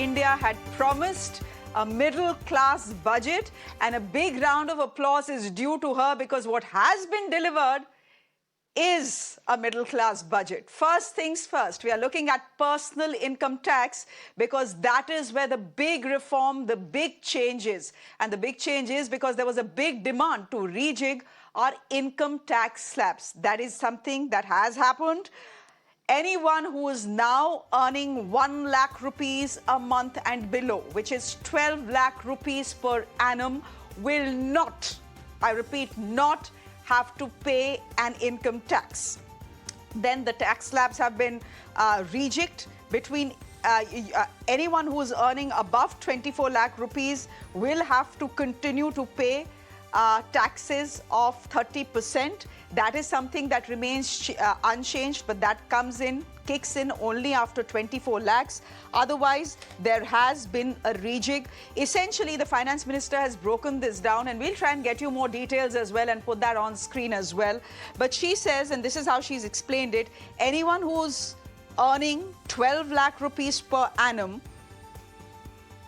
India had promised a middle-class budget, and a big round of applause is due to her because what has been delivered is a middle-class budget. First things first, we are looking at personal income tax because that is where the big reform, the big change is. And the big change is because there was a big demand to rejig our income tax slabs. That is something that has happened. Anyone who is now earning 1 lakh rupees a month and below, which is 12 lakh rupees per annum, will not, I repeat, not have to pay an income tax. Then the tax slabs have been rejigged between anyone who is earning above 24 lakh rupees will have to continue to pay taxes of 30%. That is something that remains unchanged, but that kicks in only after 24 lakhs. Otherwise, there has been a rejig. Essentially, the finance minister has broken this down, and we'll try and get you more details as well and put that on screen as well. But she says, and this is how she's explained it, anyone who's earning 12 lakh rupees per annum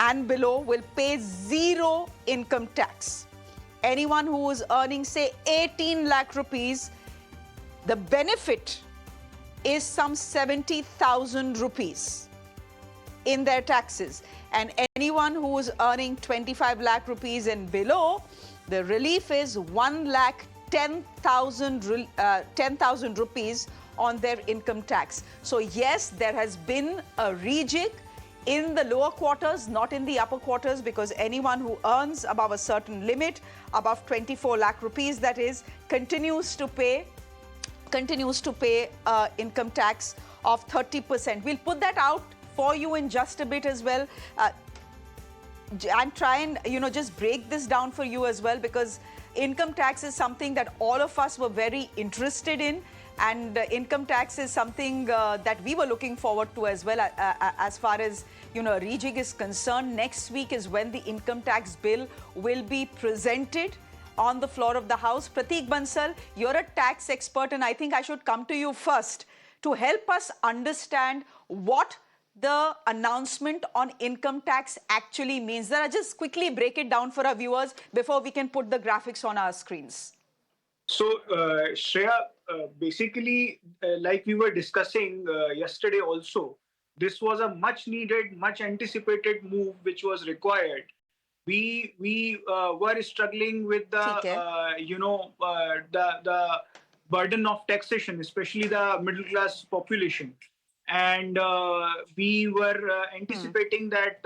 and below will pay zero income tax. Anyone who is earning, say, 18 lakh rupees, the benefit is some 70,000 rupees in their taxes. And anyone who is earning 25 lakh rupees and below, the relief is 1,10,000 rupees on their income tax. So yes, there has been a rejig in the lower quarters, not in the upper quarters, because anyone who earns above a certain limit, above 24 lakh rupees, that is, continues to pay income tax of 30%. We'll put that out for you in just a bit as well. And try and, just break this down for you as well, because income tax is something that all of us were very interested in. And income tax is something that we were looking forward to as well, as far as, rejig is concerned. Next week is when the income tax bill will be presented on the floor of the House. Prateek Bansal, you're a tax expert, and I think I should come to you first to help us understand what the announcement on income tax actually means. I'll just quickly break it down for our viewers before we can put the graphics on our screens. So, Shreya, basically, like we were discussing yesterday also, this was a much needed, much anticipated move which was required. We were struggling with the the burden of taxation, especially the middle class population, and we were anticipating that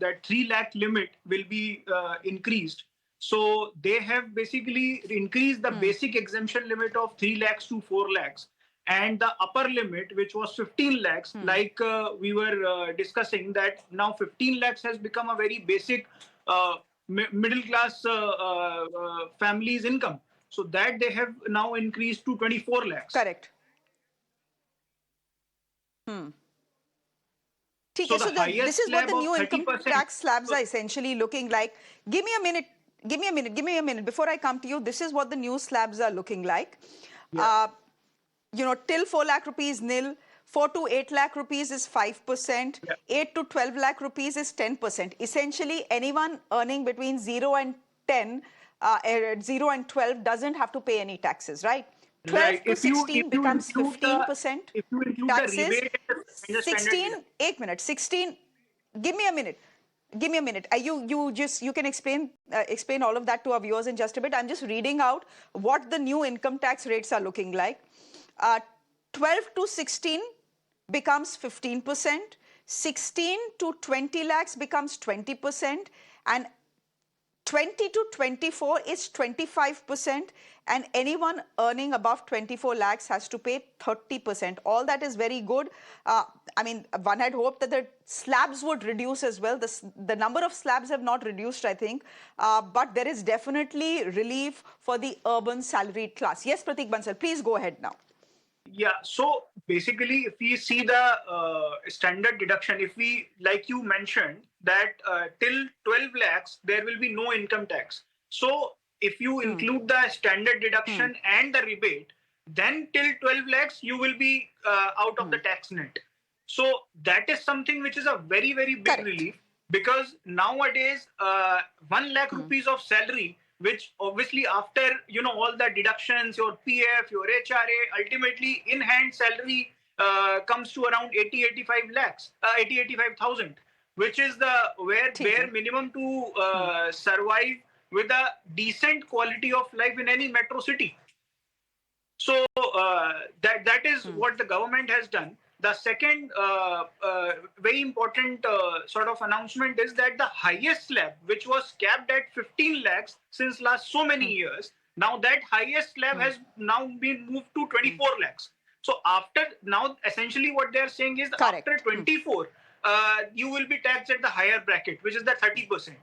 that 3 lakh limit will be increased. So they have basically increased the basic exemption limit of 3 lakhs to 4 lakhs. And the upper limit, which was 15 lakhs, like we were discussing, that now 15 lakhs has become a very basic middle class family's income. So that they have now increased to 24 lakhs. Correct. So this is what the new income tax slabs are essentially looking like. Give me a minute. Before I come to you, this is what the new slabs are looking like. Yeah. Till 4 lakh rupees nil, 4 to 8 lakh rupees is 5%, yeah. 8 to 12 lakh rupees is 10%. Essentially, anyone earning between 0 and 12 doesn't have to pay any taxes, right? 12 to 16 becomes 15% if you include taxes. The rebate and the 16, 8 minutes, 16, give me a minute. You can explain all of that to our viewers in just a bit. I'm just reading out what the new income tax rates are looking like. 12 to 16 becomes 15%. 16 to 20 lakhs becomes 20%. And 20 to 24 is 25%, and anyone earning above 24 lakhs has to pay 30%. All that is very good. I mean, one had hoped that the slabs would reduce as well. The number of slabs have not reduced, I think, but there is definitely relief for the urban salaried class. Yes, Prateek Bansal, please go ahead now. Yeah, so basically, if we see the standard deduction, if we, like you mentioned, that till 12 lakhs, there will be no income tax. So if you include the standard deduction and the rebate, then till 12 lakhs, you will be out of the tax net. So that is something which is a very, very big Correct. relief, because nowadays 1 lakh rupees of salary, which obviously after all the deductions, your PF, your HRA, ultimately in hand salary comes to around 85 lakhs, 85,000, which is the ठीक bare है. minimum to survive with a decent quality of life in any metro city. So that is what the government has done. The second very important sort of announcement is that the highest slab, which was capped at 15 lakhs since last so many years, now that highest slab has now been moved to 24 lakhs. So after now, essentially what they are saying is after Correct. 24, you will be taxed at the higher bracket, which is the 30%.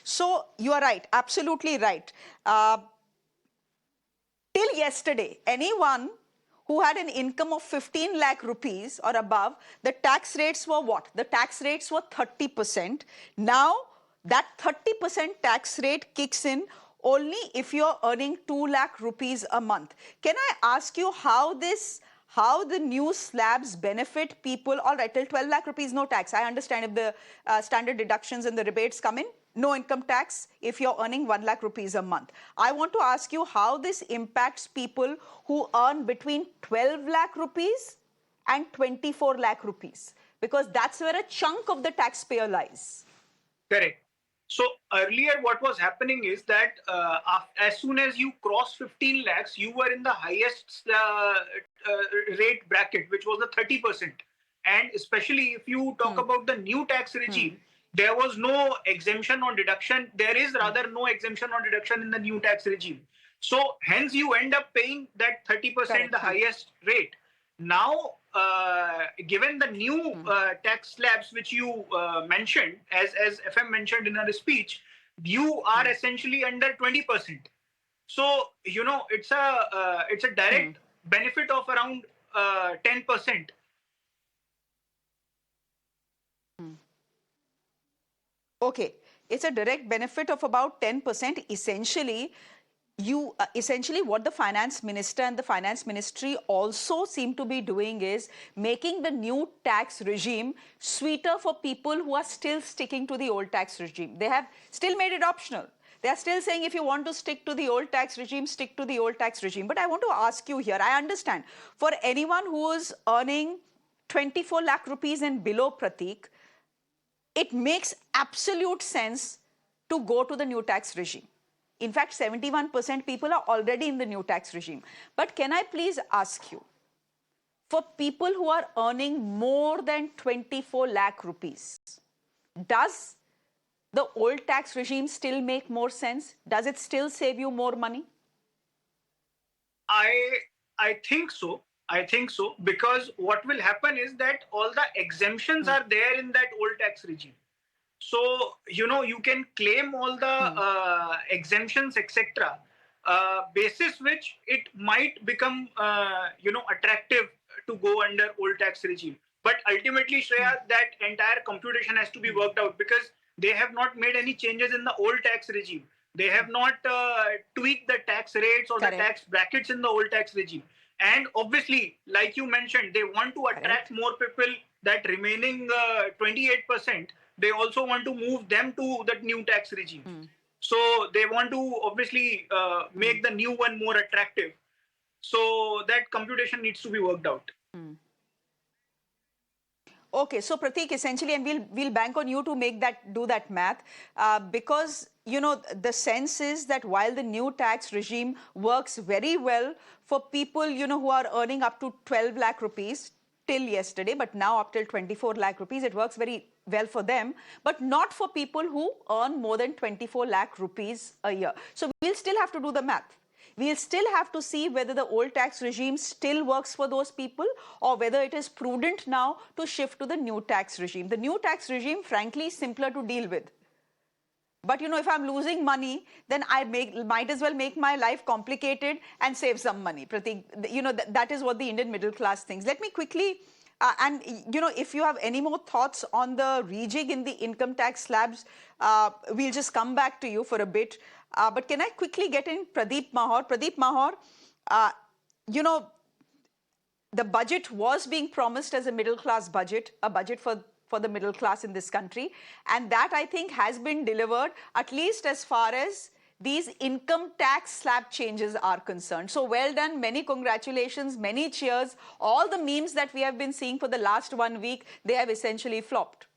So you are right, absolutely right. Till yesterday, anyone who had an income of 15 lakh rupees or above, the tax rates were what? The tax rates were 30%. Now, that 30% tax rate kicks in only if you're earning 2 lakh rupees a month. Can I ask you how the new slabs benefit people? All right, till 12 lakh rupees, no tax. I understand if the standard deductions and the rebates come in, no income tax if you're earning 1 lakh rupees a month. I want to ask you how this impacts people who earn between 12 lakh rupees and 24 lakh rupees, because that's where a chunk of the taxpayer lies. Correct. So earlier, what was happening is that as soon as you cross 15 lakhs, you were in the highest rate bracket, which was the 30%. And especially if you talk about the new tax regime, there was no exemption on deduction. There is rather no exemption on deduction in the new tax regime. So hence you end up paying that 30%, the highest rate. Now, given the new tax slabs which you mentioned, as FM mentioned in her speech, you are essentially under 20%. So it's a direct benefit of around 10%. Okay, it's a direct benefit of about 10%. Essentially what the finance minister and the finance ministry also seem to be doing is making the new tax regime sweeter for people who are still sticking to the old tax regime. They have still made it optional. They are still saying if you want to stick to the old tax regime, stick to the old tax regime. But I want to ask you here, I understand, for anyone who is earning 24 lakh rupees and below, Pratik, it makes absolute sense to go to the new tax regime. In fact, 71% people are already in the new tax regime. But can I please ask you, for people who are earning more than 24 lakh rupees, does the old tax regime still make more sense? Does it still save you more money? I think so. I think so, because what will happen is that all the exemptions are there in that old tax regime. So you can claim all the exemptions, etc. Basis which it might become attractive to go under old tax regime. But ultimately, Shreya, that entire computation has to be worked out, because they have not made any changes in the old tax regime. They have not tweaked the tax rates or the tax brackets in the old tax regime. And obviously, like you mentioned, they want to attract more people. That remaining 28%, they also want to move them to that new tax regime. So they want to obviously make the new one more attractive. So that computation needs to be worked out. Okay, so Pratik, essentially, and we'll bank on you to do that math, because the sense is that while the new tax regime works very well for people who are earning up to 12 lakh rupees till yesterday, but now up till 24 lakh rupees, it works very well for them, but not for people who earn more than 24 lakh rupees a year. So we'll still have to do the math. We'll still have to see whether the old tax regime still works for those people, or whether it is prudent now to shift to the new tax regime. The new tax regime, frankly, is simpler to deal with. But if I'm losing money, then I might as well make my life complicated and save some money. Pratik, that is what the Indian middle class thinks. Let me quickly, and if you have any more thoughts on the rejig in the income tax slabs, we'll just come back to you for a bit. But can I quickly get in Pradeep Mahor? Pradeep Mahor, you know, the budget was being promised as a middle class budget, a budget for the middle class in this country. And that, I think, has been delivered, at least as far as these income tax slab changes are concerned. So well done, many congratulations, many cheers. All the memes that we have been seeing for the last 1 week, they have essentially flopped.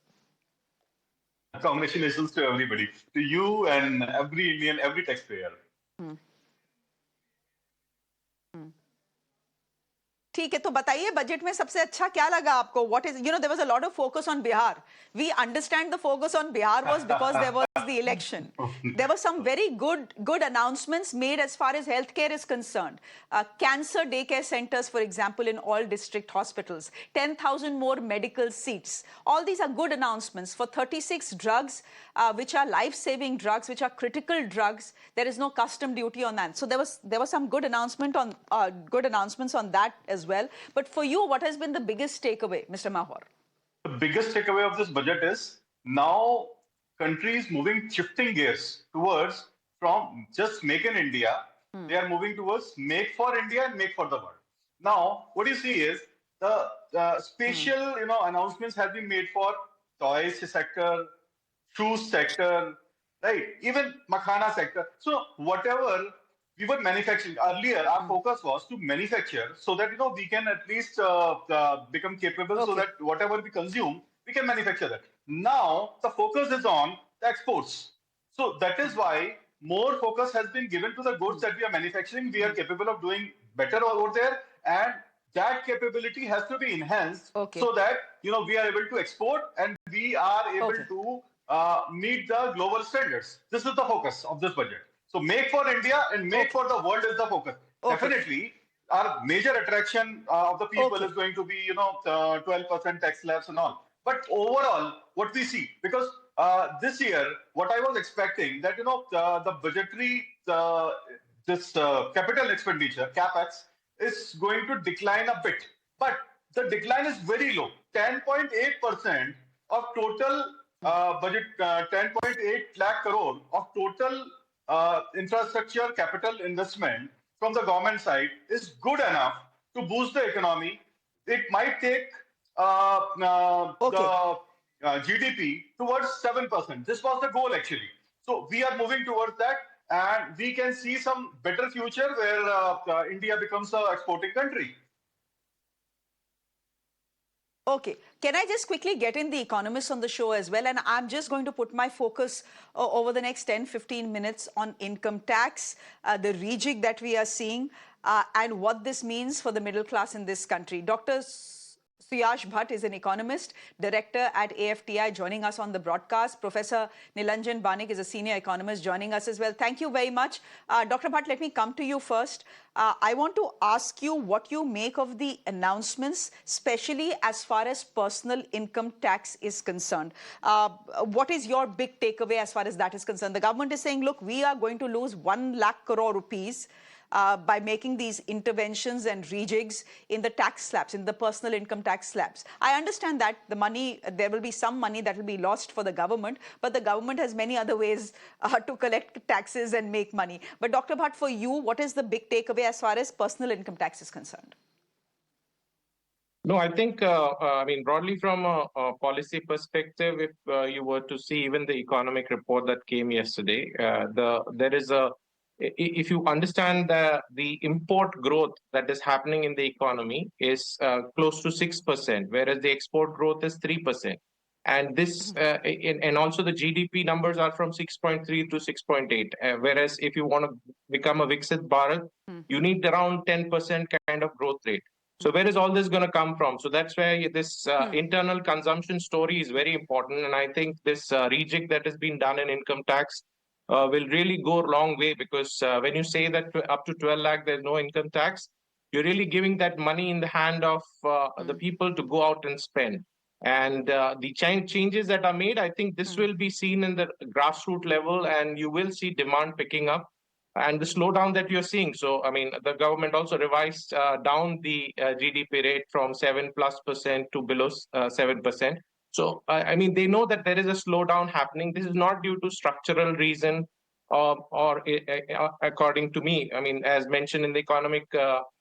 Congratulations to everybody, to you and every Indian, every taxpayer. ठीक है, तो बताइए budget में सबसे अच्छा क्या लगा आपको? What is, you know, there was a lot of focus on Bihar. We understand the focus on Bihar was because there was the election. There were some very good announcements made as far as healthcare is concerned. Cancer daycare centers, for example, in all district hospitals. 10,000 more medical seats. All these are good announcements for 36 drugs, which are life-saving drugs, which are critical drugs. There is no custom duty on that. So there was some good announcements on that as well. But for you, what has been the biggest takeaway, Mr. Mahwar? The biggest takeaway of this budget is now countries shifting gears towards from just make in India. They are moving towards make for India and make for the world. Now, what you see is the special announcements have been made for toys sector, shoes sector, right? Even makhana sector. So whatever we were manufacturing earlier, our focus was to manufacture so that we can at least become capable, so that whatever we consume, we can manufacture that. Now the focus is on the exports. So that is why more focus has been given to the goods that we are manufacturing. We are capable of doing better over there, and that capability has to be enhanced so that we are able to export and we are able to meet the global standards. This is the focus of this budget. So make for India and make for the world is the focus. Definitely, our major attraction of the people is going to be 12% tax slabs and all. But overall, what we see, because this year, what I was expecting that the budgetary this capital expenditure capex is going to decline a bit, but the decline is very low. 10.8% of total budget, 10.8 lakh crore of total infrastructure capital investment from the government side is good enough to boost the economy. It might take the GDP towards 7%. This was the goal actually. So we are moving towards that, and we can see some better future where India becomes an exporting country. Okay, can I just quickly get in the Economist on the show as well? And I'm just going to put my focus over the next 10-15 minutes on income tax, the rejig that we are seeing, and what this means for the middle class in this country. Dr. Suyash Bhatt is an economist, director at AFTI, joining us on the broadcast. Professor Nilanjan Banik is a senior economist joining us as well. Thank you very much. Dr. Bhatt, let me come to you first. I want to ask you what you make of the announcements, especially as far as personal income tax is concerned. What is your big takeaway as far as that is concerned? The government is saying, look, we are going to lose 1 lakh crore rupees by making these interventions and rejigs in the tax slabs, in the personal income tax slabs. I understand that the money, there will be some money that will be lost for the government, but the government has many other ways to collect taxes and make money. But Dr. Bhatt, for you, what is the big takeaway as far as personal income tax is concerned? No, I think, I mean, broadly from a policy perspective, if you were to see even the economic report that came yesterday, there is a, if you understand the import growth that is happening in the economy is close to 6%, whereas the export growth is 3%. And this, and also the GDP numbers are from 6.3 to 6.8. Whereas if you want to become a Viksit Bharat, you need around 10% kind of growth rate. So where is all this going to come from? So that's where this internal consumption story is very important. And I think this rejig that has been done in income tax will really go a long way, because when you say that up to 12 lakh, there's no income tax, you're really giving that money in the hand of the people to go out and spend. And the changes that are made, I think this will be seen in the grassroots level, and you will see demand picking up. And the slowdown that you're seeing. So, I mean, the government also revised down the GDP rate from 7+% to below 7%. So, I mean, they know that there is a slowdown happening. This is not due to structural reason or according to me, I mean, as mentioned in the economic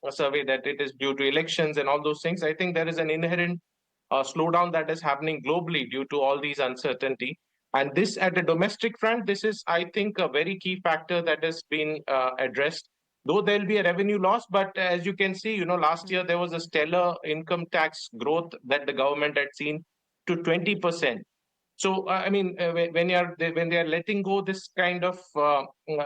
survey, that it is due to elections and all those things. I think there is an inherent slowdown that is happening globally due to all these uncertainty. And this, at the domestic front, this is, I think, a very key factor that has been addressed. Though there'll be a revenue loss, but as you can see, last year there was a stellar income tax growth that the government had seen to 20%. So I mean, when they are letting go this kind of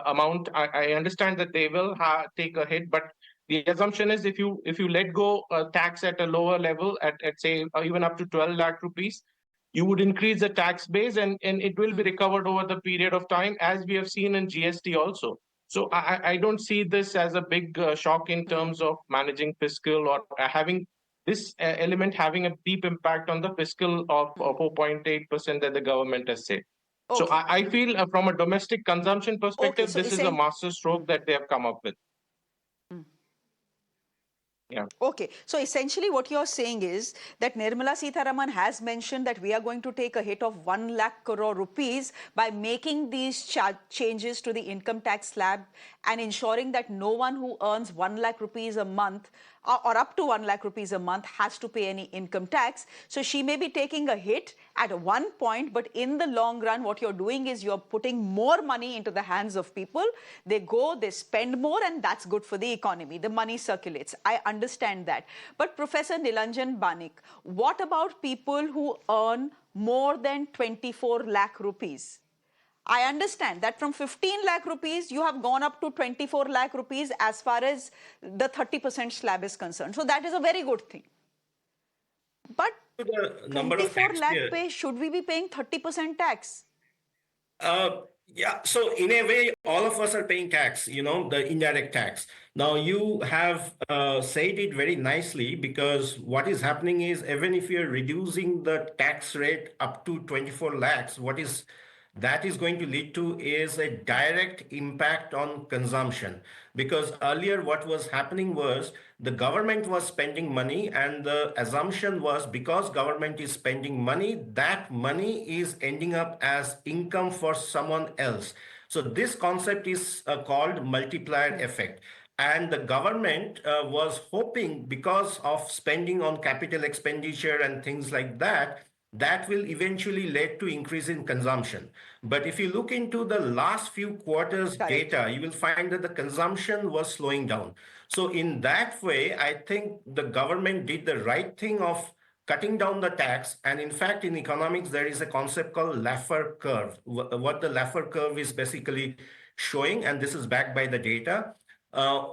amount, I understand that they will take a hit, but the assumption is if you let go tax at a lower level at say even up to 12 lakh rupees, you would increase the tax base and it will be recovered over the period of time, as we have seen in GST also. So I don't see this as a big shock in terms of managing fiscal or having this element having a deep impact on the fiscal of 4.8% that the government has said. So Okay. I feel from a domestic consumption perspective, So this is a master stroke that they have come up with. Yeah. Okay, so essentially what you're saying is that Nirmala Sitharaman has mentioned that we are going to take a hit of 1 lakh crore rupees by making these changes to the income tax slab and ensuring that no one who earns 1 lakh rupees a month or up to 1 lakh rupees a month has to pay any income tax. So she may be taking a hit at one point, but in the long run, what you're doing is you're putting more money into the hands of people. They go, they spend more, and that's good for the economy. The money circulates. I understand that. But Professor Nilanjan Banik, what about people who earn more than 24 lakh rupees? I understand that from 15 lakh rupees, you have gone up to 24 lakh rupees as far as the 30% slab is concerned. So that is a very good thing. But The number of 24 lakh taxpayers. pay, should we be paying 30% tax? Yeah, so in a way, all of us are paying tax, the indirect tax. Now, you have said it very nicely, because what is happening is, even if you're reducing the tax rate up to 24 lakhs, that is going to lead to is a direct impact on consumption. Because earlier what was happening was the government was spending money, and the assumption was, because government is spending money, that money is ending up as income for someone else. So this concept is called multiplier effect. And the government was hoping, because of spending on capital expenditure and things like that, that will eventually lead to increase in consumption. But if you look into the last few quarters Correct. data, you will find that the consumption was slowing down. So in that way, I think the government did the right thing of cutting down the tax. And in fact, in economics, there is a concept called Laffer curve. What the Laffer curve is basically showing, and this is backed by the data,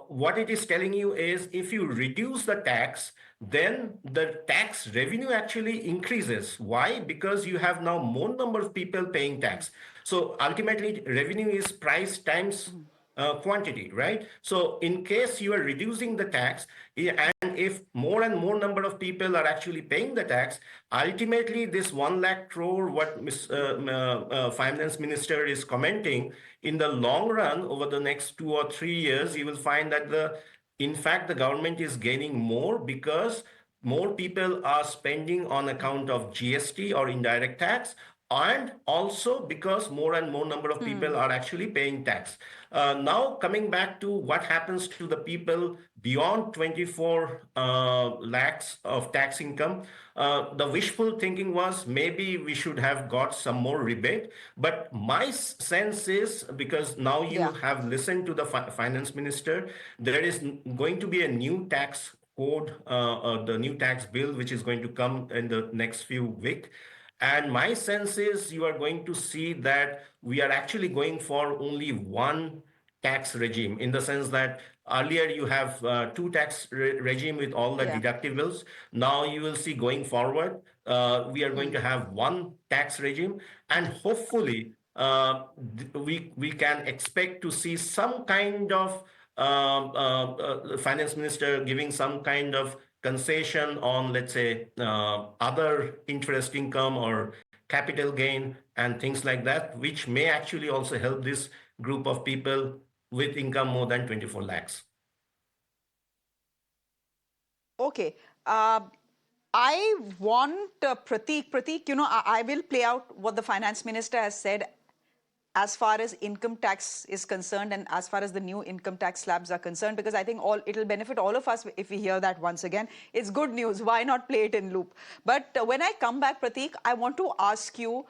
what it is telling you is, if you reduce the tax, then the tax revenue actually increases. Why? Because you have now more number of people paying tax. So ultimately, revenue is price times quantity, right? So in case you are reducing the tax, and if more and more number of people are actually paying the tax, ultimately this 1 lakh crore, what finance minister is commenting, in the long run, over the next 2 or 3 years, you will find that in fact, the government is gaining more, because more people are spending on account of GST or indirect tax, and also because more and more number of people are actually paying tax. Now, coming back to what happens to the people beyond 24 lakhs of tax income, the wishful thinking was, maybe we should have got some more rebate. But my sense is, because now you have listened to the finance minister, there is going to be a new tax code, the new tax bill, which is going to come in the next few weeks. And my sense is, you are going to see that we are actually going for only one tax regime, in the sense that earlier you have two tax regime with all the deductibles. Now you will see, going forward, we are going to have one tax regime, and hopefully we can expect to see some kind of finance minister giving some kind of concession on, let's say, other interest income or capital gain and things like that, which may actually also help this group of people with income more than 24 lakhs. Okay. I want Prateek, I will play out what the finance minister has said as far as income tax is concerned and as far as the new income tax slabs are concerned, because I think it'll benefit all of us if we hear that once again. It's good news. Why not play it in loop? But when I come back, Prateek, I want to ask you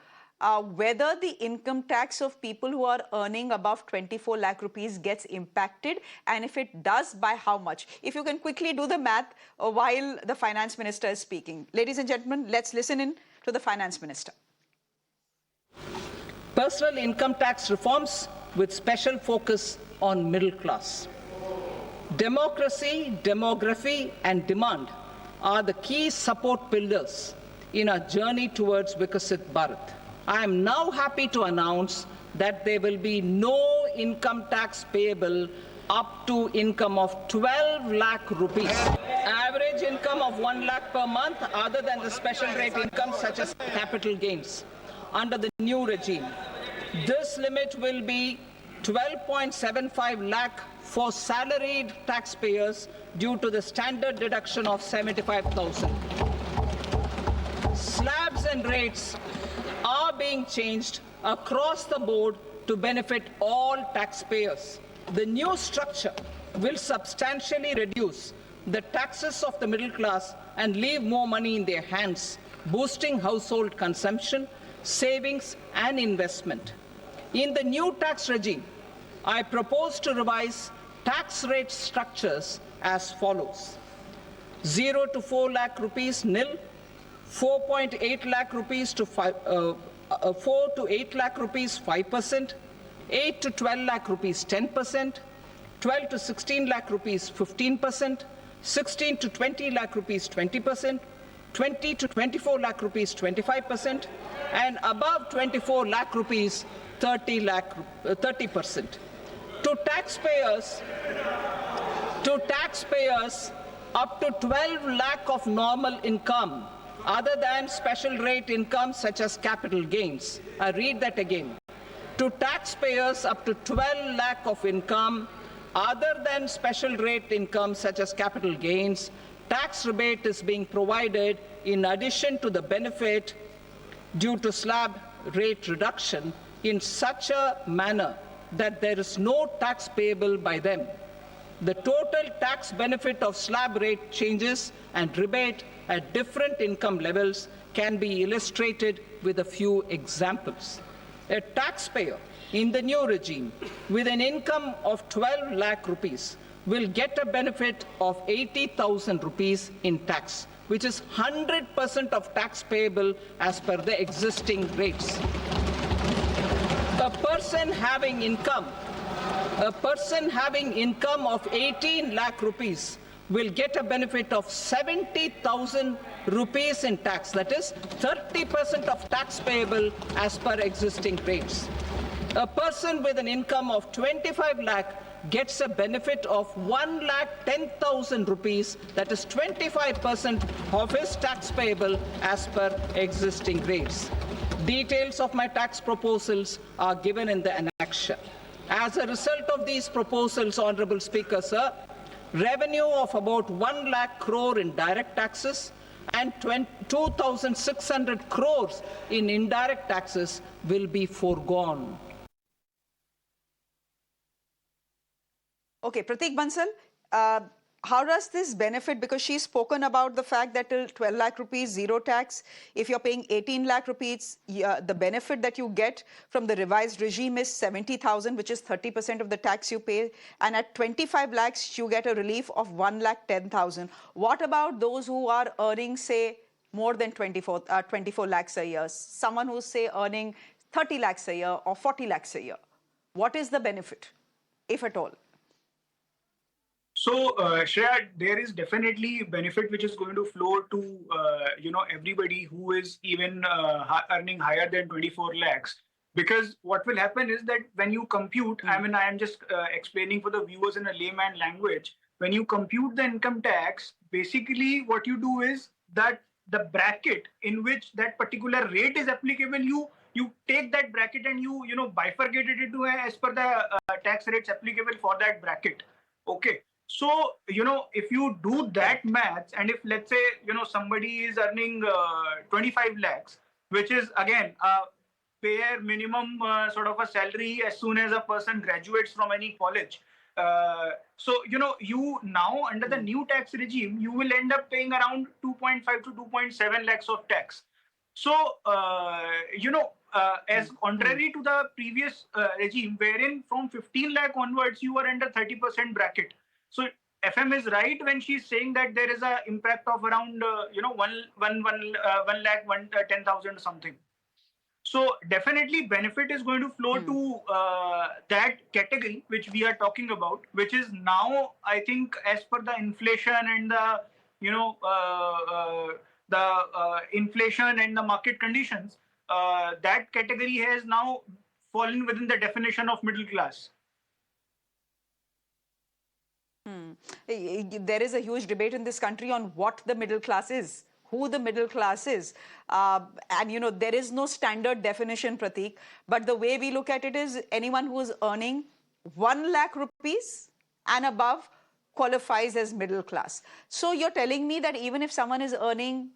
whether the income tax of people who are earning above 24 lakh rupees gets impacted, and if it does, by how much? If you can quickly do the math while the finance minister is speaking. Ladies and gentlemen, let's listen in to the finance minister. Personal income tax reforms with special focus on middle class. Democracy, demography, and demand are the key support pillars in our journey towards Vikasit Bharat. I am now happy to announce that there will be no income tax payable up to income of 12 lakh rupees. Average income of 1 lakh per month other than the special rate income such as capital gains. Under the new regime, this limit will be 12.75 lakh for salaried taxpayers due to the standard deduction of 75,000. Slabs and rates are being changed across the board to benefit all taxpayers. The new structure will substantially reduce the taxes of the middle class and leave more money in their hands, boosting household consumption, savings, and investment. In the new tax regime, I propose to revise tax rate structures as follows: 0 to 4 lakh rupees nil, 4.8 lakh rupees to 4 to 8 lakh rupees 5%, 8 to 12 lakh rupees 10%, 12 to 16 lakh rupees 15%, 16 to 20 lakh rupees 20%, 20 to 24 lakh rupees 25%, and above 24 lakh rupees 30%. To taxpayers up to 12 lakh of normal income other than special rate income such as capital gains. I read that again. To taxpayers up to 12 lakh of income other than special rate income such as capital gains, tax rebate is being provided in addition to the benefit due to slab rate reduction in such a manner that there is no tax payable by them. The total tax benefit of slab rate changes and rebate at different income levels can be illustrated with a few examples. A taxpayer in the new regime with an income of 12 lakh rupees will get a benefit of 80,000 rupees in tax, which is 100% of tax payable as per the existing rates. A person having income of 18 lakh rupees will get a benefit of 70,000 rupees in tax, that is 30% of tax payable as per existing rates. A person with an income of 25 lakh gets a benefit of 1,10,000 rupees, that is 25% of his tax payable as per existing rates. Details of my tax proposals are given in the annexure. As a result of these proposals, Honorable Speaker, sir, revenue of about 1 lakh crore in direct taxes and 2,600 crores in indirect taxes will be foregone. Okay, Prateek Bansal, how does this benefit, because she's spoken about the fact that till 12 lakh rupees, zero tax. If you're paying 18 lakh rupees, the benefit that you get from the revised regime is 70,000, which is 30% of the tax you pay. And at 25 lakhs, you get a relief of 1,10,000. What about those who are earning, say, more than 24 lakhs a year? Someone who's, say, earning 30 lakhs a year or 40 lakhs a year. What is the benefit, if at all? So, Shreya, there is definitely benefit which is going to flow to everybody who is even earning higher than 24 lakhs. Because what will happen is that when you compute, I mean, I am just explaining for the viewers in a layman language. When you compute the income tax, basically what you do is that the bracket in which that particular rate is applicable, you take that bracket and you bifurcate it into as per the tax rates applicable for that bracket. Okay. So, if you do that maths, and if let's say, somebody is earning 25 lakhs, which is again bare minimum sort of a salary as soon as a person graduates from any college. So, you now under the new tax regime, you will end up paying around 2.5 to 2.7 lakhs of tax. So, as contrary to the previous regime, wherein from 15 lakh onwards, you are under 30% bracket. So, FM is right when she's saying that there is an impact of around, 1 lakh, 10,000 something. So definitely benefit is going to flow to that category which we are talking about, which is now, I think, as per the inflation and the inflation and the market conditions, that category has now fallen within the definition of middle class. There is a huge debate in this country on what the middle class is, who the middle class is. And, there is no standard definition, Prateek. But the way we look at it is anyone who is earning 1 lakh rupees and above qualifies as middle class. So you're telling me that even if someone is earning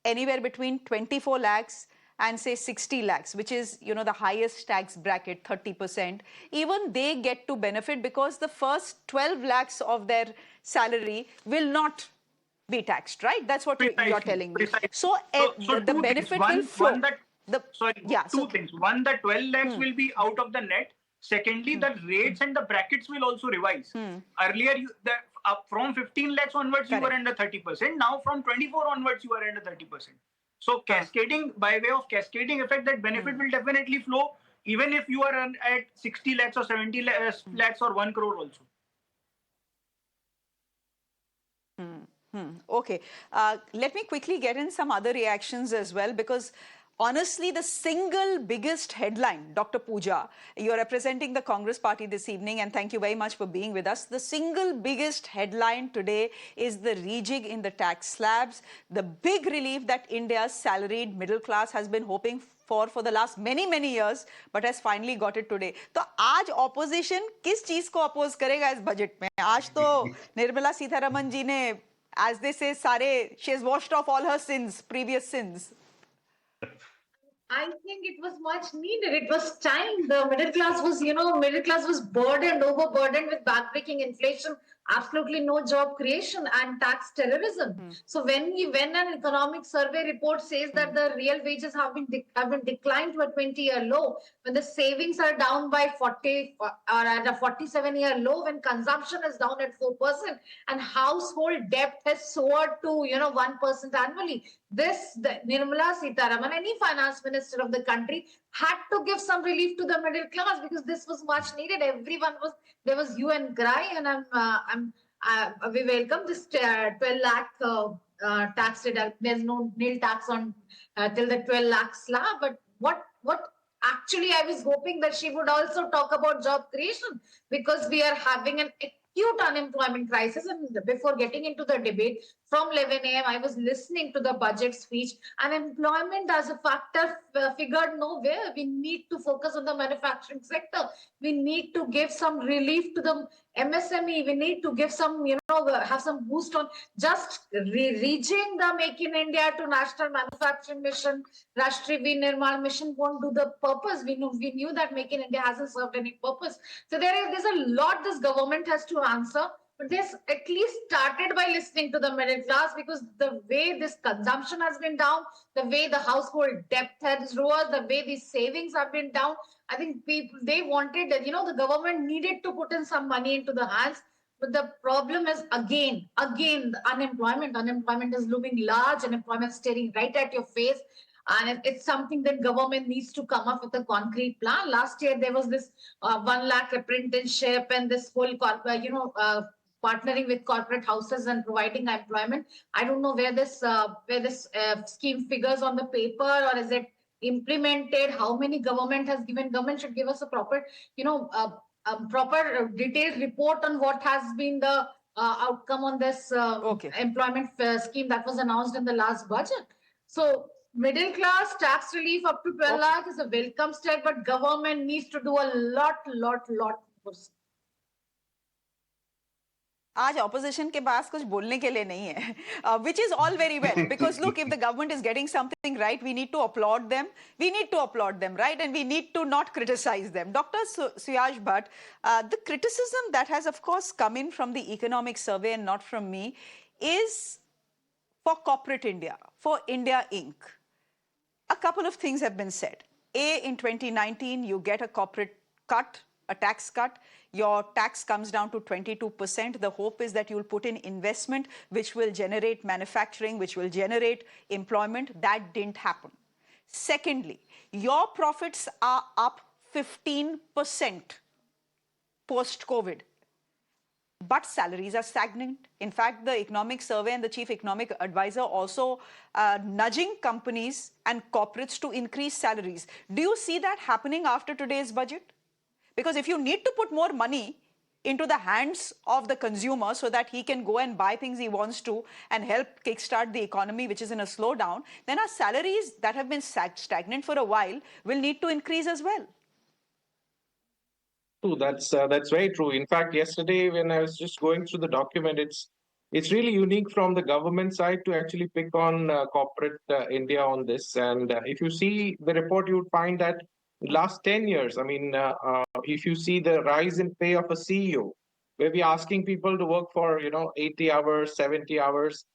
anywhere between 24 lakhs and say 60 lakhs, which is, the highest tax bracket, 30%, even they get to benefit because the first 12 lakhs of their salary will not be taxed, right? That's what you're telling me. Precisely. So the benefit will flow. Two things. One, the 12 lakhs will be out of the net. Secondly, the rates and the brackets will also revise. Earlier, from 15 lakhs onwards, you were under 30%. Now, from 24 onwards, you are under 30%. So, cascading, by way of cascading effect, that benefit will definitely flow, even if you are at 60 lakhs or 70 lakhs or 1 crore also. Okay. Let me quickly get in some other reactions as well, because honestly, the single biggest headline, Dr. Pooja, you're representing the Congress party this evening, and thank you very much for being with us. The single biggest headline today is the rejig in the tax slabs, the big relief that India's salaried middle class has been hoping for the last many years, but has finally got it today. तो आज opposition किस चीज को oppose करेगा इस budget में? आज तो निर्मला सीतारमन जी ने, as they say, she has washed off all her sins, previous sins. I think it was much needed. It was time. The middle class was burdened, overburdened with backbreaking inflation, absolutely no job creation and tax terrorism. So when an economic survey report says that the real wages have been declined to a 20-year low, when the savings are down by 40 or at a 47-year low, when consumption is down at 4% and household debt has soared to 1% annually, Nirmala Sitharaman, any finance minister of the country, had to give some relief to the middle class because this was much needed. There was hue and cry, and we welcome this 12 lakh tax deduction. There's no nil tax on till the 12 lakh slab. But what actually I was hoping that she would also talk about job creation, because we are having an acute unemployment crisis. And before getting into the debate, from 11 a.m., I was listening to the budget speech. Unemployment as a factor figured nowhere. We need to focus on the manufacturing sector. We need to give some relief to the MSME. We need to give some, have some boost on just reaching the Make in India to National Manufacturing Mission, Rashtriya Nirmala Mission won't do the purpose. We knew that Make in India hasn't served any purpose. So there's a lot this government has to answer. But this at least started by listening to the middle class, because the way this consumption has been down, the way the household debt has rose, the way these savings have been down, I think they wanted that, the government needed to put in some money into the hands. But the problem is again, the unemployment. Unemployment is looming large, unemployment staring right at your face. And it's something that government needs to come up with a concrete plan. Last year, there was this 1 lakh apprenticeship and this whole, partnering with corporate houses and providing employment. I don't know where this scheme figures on the paper, or is it implemented? How many government has given? Government should give us a proper, proper detailed report on what has been the outcome on this employment scheme that was announced in the last budget. So middle class tax relief up to 12 lakh is a welcome step, but government needs to do a lot more. आज opposition के पास कुछ बोलने के लिए नहीं है, which is all very well, because look, if the government is getting something right, we need to applaud them. We need to applaud them, right? And we need to not criticize them. Dr. Suyash Bhatt, the criticism that has, of course, come in from the economic survey and not from me is for corporate India, for India Inc. A couple of things have been said. A, in 2019, you get a corporate cut, a tax cut. Your tax comes down to 22%. The hope is that you'll put in investment, which will generate manufacturing, which will generate employment. That didn't happen. Secondly, your profits are up 15% post-COVID. But salaries are stagnant. In fact, the economic survey and the chief economic advisor also nudging companies and corporates to increase salaries. Do you see that happening after today's budget? Because if you need to put more money into the hands of the consumer so that he can go and buy things he wants to and help kickstart the economy, which is in a slowdown, then our salaries that have been stagnant for a while will need to increase as well. True, that's very true. In fact, yesterday when I was just going through the document, it's really unique from the government side to actually pick on corporate India on this. And if you see the report, you would find that last 10 years, I mean, if you see the rise in pay of a CEO, where we're asking people to work for 80 hours, 70 hours,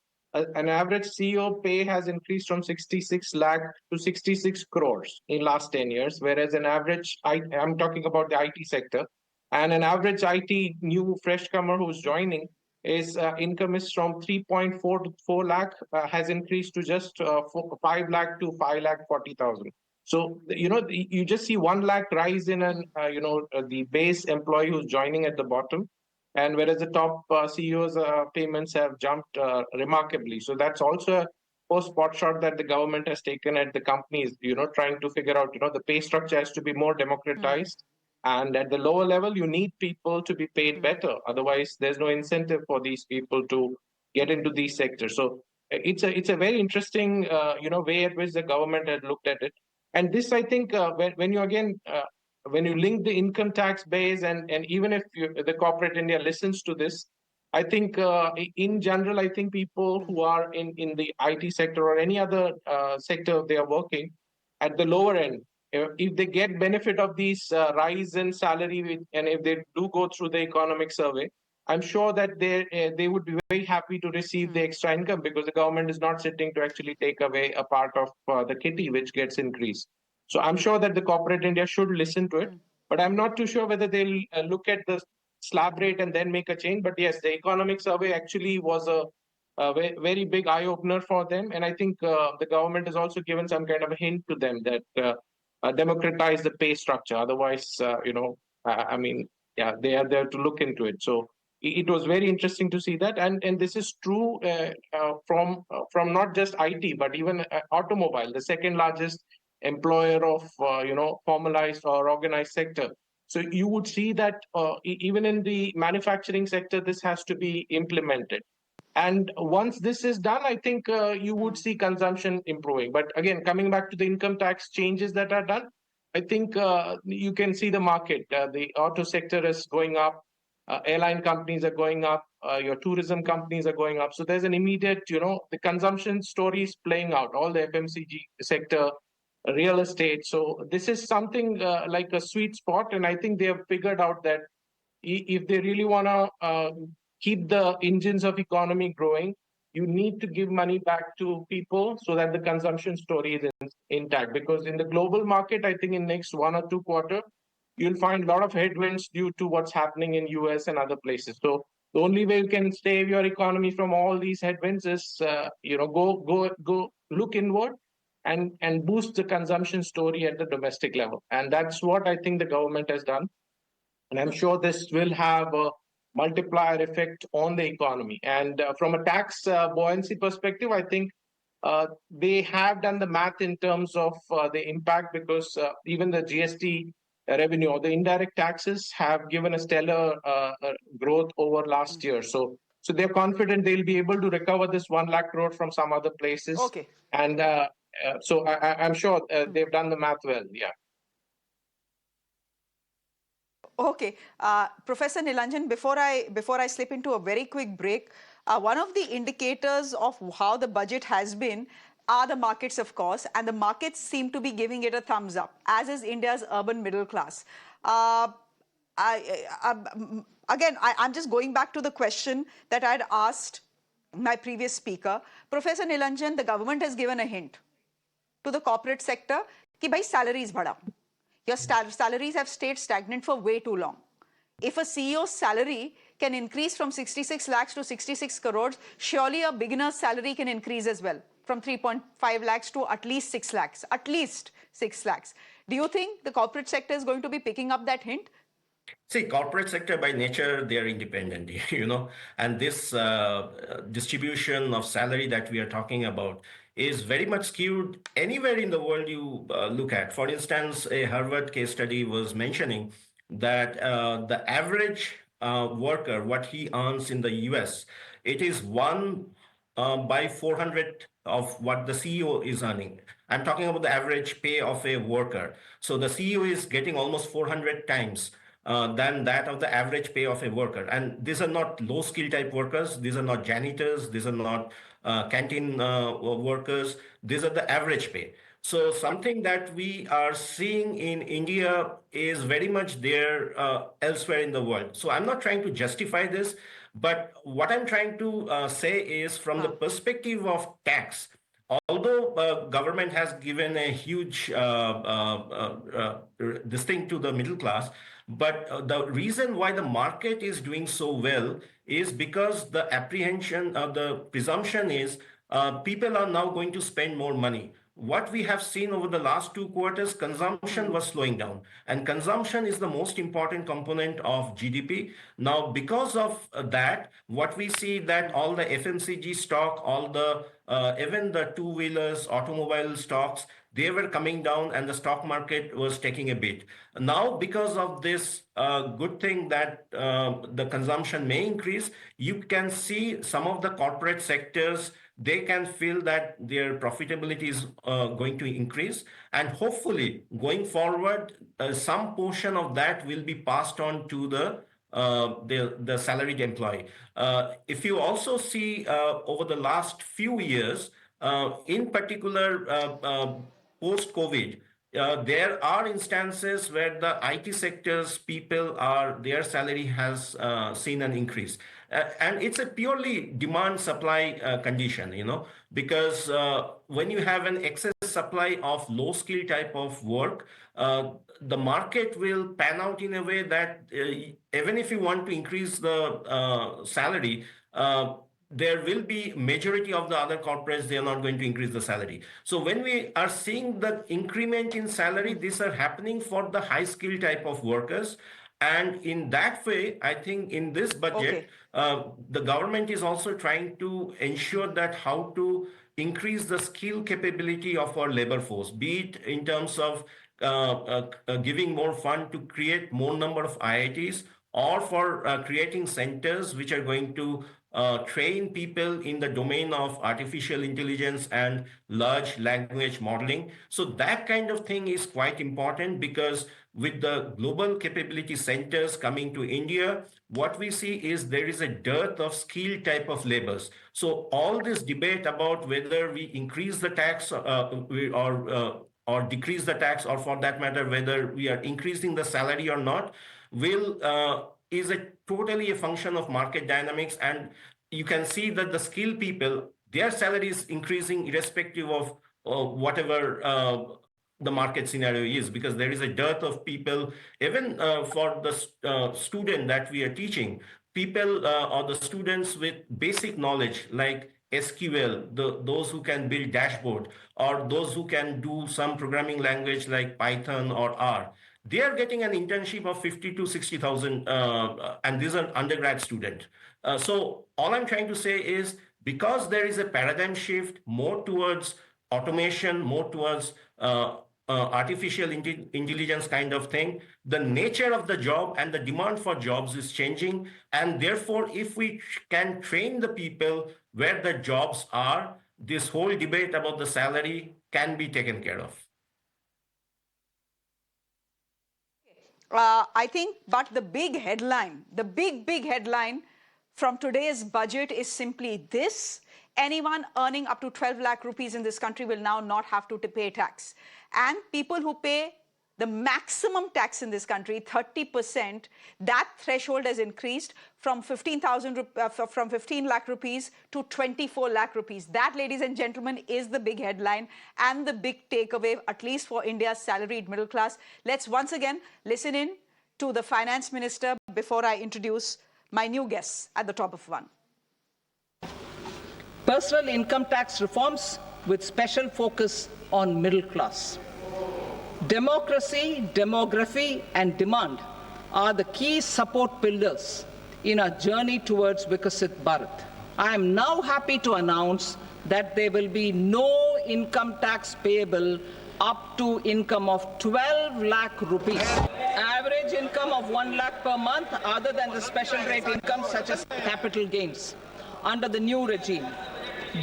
an average CEO pay has increased from 66 lakh to 66 crores in last 10 years, whereas an average, I'm talking about the IT sector, and an average IT new fresh comer who's joining is income is from 3.4 to 4 lakh has increased to just 5 lakh to 5 lakh 40,000. So, you just see 1 lakh rise in the base employee who's joining at the bottom. And whereas the top CEOs' payments have jumped remarkably. So that's also a post-pot shot that the government has taken at the companies, trying to figure out, the pay structure has to be more democratized. And at the lower level, you need people to be paid better. Otherwise, there's no incentive for these people to get into these sectors. So it's a very interesting, way at which the government had looked at it. And this, I think, when you again when you link the income tax base and even if the corporate India listens to this, I think in general, I think people who are in the IT sector or any other sector they are working at the lower end, if they get benefit of these rise in salary and if they do go through the economic survey, I'm sure that they would be very happy to receive the extra income because the government is not sitting to actually take away a part of the kitty which gets increased. So I'm sure that the corporate India should listen to it, but I'm not too sure whether they'll look at the slab rate and then make a change. But yes, the economic survey actually was a very big eye opener for them, and I think the government has also given some kind of a hint to them that democratize the pay structure. Otherwise, I mean, yeah, they are there to look into it. So it was very interesting to see that, and this is true from not just IT but even automobile, the second largest employer of formalized or organized sector. So you would see that even in the manufacturing sector, this has to be implemented. And once this is done, I think you would see consumption improving. But again, coming back to the income tax changes that are done, I think you can see the market. The auto sector is going up. Airline companies are going up. Your tourism companies are going up. So there's an immediate, the consumption story is playing out. All the FMCG sector, real estate. So this is something like a sweet spot. And I think they have figured out that if they really want to keep the engines of economy growing, you need to give money back to people so that the consumption story is intact. Because in the global market, I think in next 1 or 2 quarters, you'll find a lot of headwinds due to what's happening in US and other places. So the only way you can save your economy from all these headwinds is, go look inward and boost the consumption story at the domestic level. And that's what I think the government has done. And I'm sure this will have a multiplier effect on the economy. And from a tax buoyancy perspective, I think they have done the math in terms of the impact because even the GST revenue or the indirect taxes have given a stellar growth over last year. So they're confident they'll be able to recover this 1 lakh crore from some other places. Okay. And so I'm sure they've done the math well. Yeah. Okay, Professor Nilanjan, before I slip into a very quick break, one of the indicators of how the budget has been are the markets, of course, and the markets seem to be giving it a thumbs up, as is India's urban middle class. I'm just going back to the question that I'd asked my previous speaker. Professor Nilanjan, the government has given a hint to the corporate sector कि भाई salaries बढ़ाओ. Your salaries have stayed stagnant for way too long. If a CEO's salary can increase from 66 lakhs to 66 crores, surely a beginner's salary can increase as well, from 3.5 lakhs to at least 6 lakhs, at least 6 lakhs. Do you think the corporate sector is going to be picking up that hint? See, corporate sector by nature, they are independent, and this distribution of salary that we are talking about is very much skewed anywhere in the world you look at. For instance, a Harvard case study was mentioning that the average worker, what he earns in the US, it is one by 400 of what the CEO is earning. I'm talking about the average pay of a worker. So the CEO is getting almost 400 times than that of the average pay of a worker. And these are not low skill type workers. These are not janitors. These are not canteen workers. These are the average pay. So something that we are seeing in India is very much there elsewhere in the world. So I'm not trying to justify this, but what I'm trying to say is from the perspective of tax, although government has given a huge this thing to the middle class, but the reason why the market is doing so well is because the apprehension, the presumption is people are now going to spend more money. What we have seen over the last 2 quarters, consumption was slowing down, and consumption is the most important component of GDP. Now, because of that, what we see that all the FMCG stock, all the even the two-wheelers, automobile stocks, they were coming down and the stock market was taking a beat. Now, because of this good thing that the consumption may increase, you can see some of the corporate sectors, they can feel that their profitability is going to increase. And hopefully, going forward, some portion of that will be passed on to the salaried employee. If you also see over the last few years, in particular post-COVID, there are instances where the IT sector's people are, their salary has seen an increase. And it's a purely demand supply condition, because when you have an excess supply of low skill type of work, the market will pan out in a way that even if you want to increase the salary, there will be majority of the other corporates, they are not going to increase the salary. So when we are seeing the increment in salary, these are happening for the high skill type of workers. And in that way, I think in this budget, the government is also trying to ensure that how to increase the skill capability of our labor force, be it in terms of giving more fund to create more number of IITs, or for creating centers which are going to train people in the domain of artificial intelligence and large language modeling. So that kind of thing is quite important, because with the global capability centers coming to India, what we see is there is a dearth of skilled type of labors. So all this debate about whether we increase the tax or decrease the tax, or for that matter, whether we are increasing the salary or not, is a totally a function of market dynamics. And you can see that the skilled people, their salary is increasing irrespective of whatever the market scenario is, because there is a dearth of people, even for the student that we are teaching, people or the students with basic knowledge like SQL, those who can build dashboard, or those who can do some programming language like Python or R, they are getting an internship of 50 to 60,000, and these are undergrad student. So all I'm trying to say is, because there is a paradigm shift more towards automation, more towards artificial intelligence kind of thing, the nature of the job and the demand for jobs is changing. And therefore, if we can train the people where the jobs are, this whole debate about the salary can be taken care of. I think, but the big headline, the big headline from today's budget is simply this: anyone earning up to 12 lakh rupees in this country will now not have to pay tax. And people who pay the maximum tax in this country, 30%, that threshold has increased from 15 lakh rupees to 24 lakh rupees. That, ladies and gentlemen, is the big headline and the big takeaway, at least for India's salaried middle class. Let's once again listen in to the finance minister before I introduce my new guests at the top of one. Personal income tax reforms with special focus on middle class. Democracy, demography, and demand are the key support pillars in our journey towards Vikasit Bharat. I am now happy to announce that there will be no income tax payable up to income of 12 lakh rupees. Average income of 1 lakh per month other than the special rate income such as capital gains under the new regime.